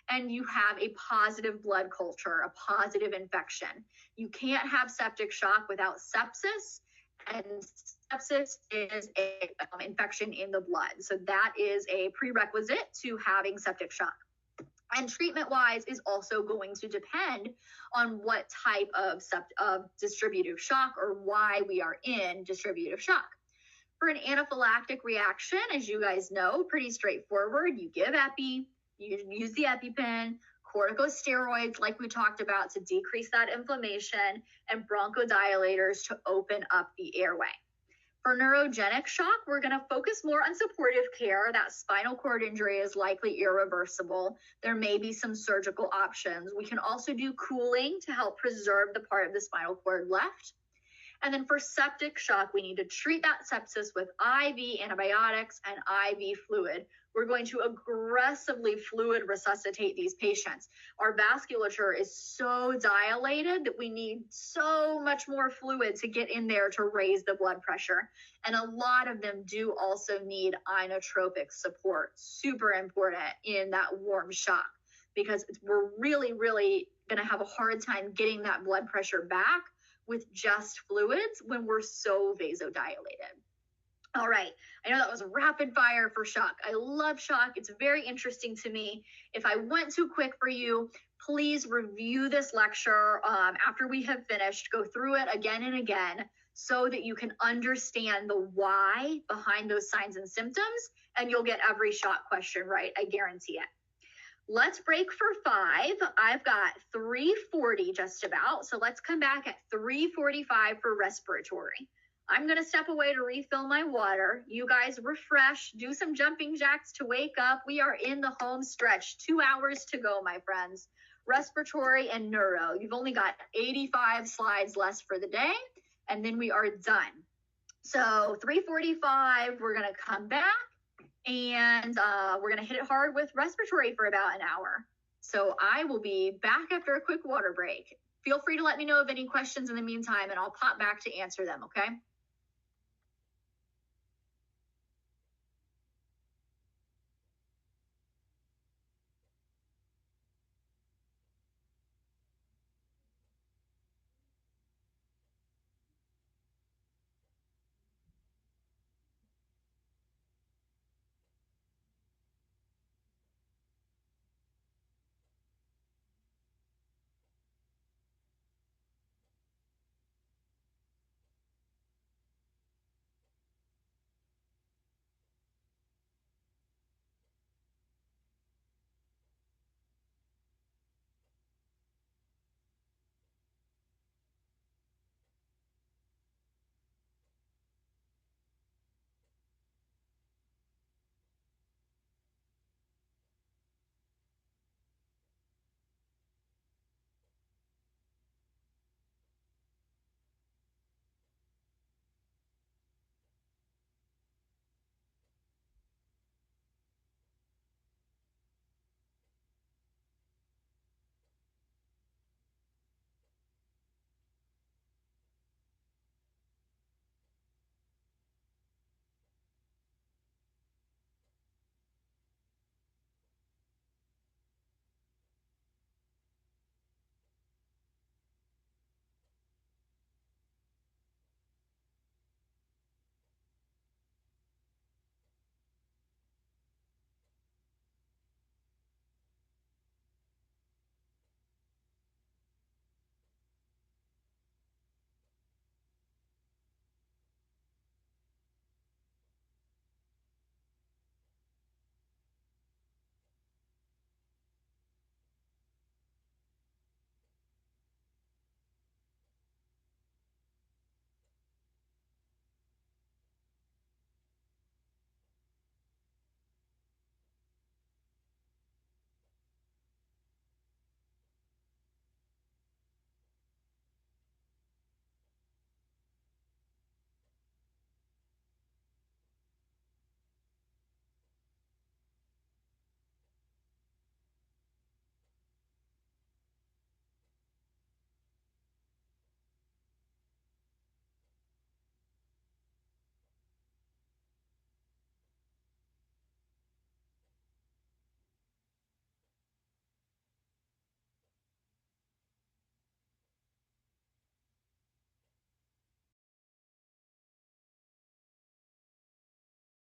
S1: And you have a positive blood culture, a positive infection. You can't have septic shock without sepsis, and sepsis is an infection in the blood. So that is a prerequisite to having septic shock. And treatment-wise is also going to depend on what type of distributive shock or why we are in distributive shock. For an anaphylactic reaction, as you guys know, pretty straightforward. You give epi, you use the EpiPen, corticosteroids like we talked about to decrease that inflammation, and bronchodilators to open up the airway. For neurogenic shock, we're going to focus more on supportive care. That spinal cord injury is likely irreversible. There may be some surgical options. We can also do cooling to help preserve the part of the spinal cord left. And then for septic shock, we need to treat that sepsis with IV antibiotics and IV fluid. We're going to aggressively fluid resuscitate these patients. Our vasculature is so dilated that we need so much more fluid to get in there to raise the blood pressure. And a lot of them do also need inotropic support, super important in that warm shock, because we're really, really going to have a hard time getting that blood pressure back with just fluids when we're so vasodilated. All right, I know that was rapid fire for shock. I love shock. It's very interesting to me. If I went too quick for you, please review this lecture after we have finished. Go through it again and again so that you can understand the why behind those signs and symptoms, and you'll get every shock question right. I guarantee it. Let's break for 5. I've got 3:40 just about. So let's come back at 3:45 for respiratory. I'm going to step away to refill my water. You guys refresh, do some jumping jacks to wake up. We are in the home stretch. 2 hours to go, my friends. Respiratory and neuro. You've only got 85 slides less for the day, and then we are done. So 3:45, we're going to come back, and we're going to hit it hard with respiratory for about an hour. So I will be back after a quick water break. Feel free to let me know of any questions in the meantime, and I'll pop back to answer them, okay?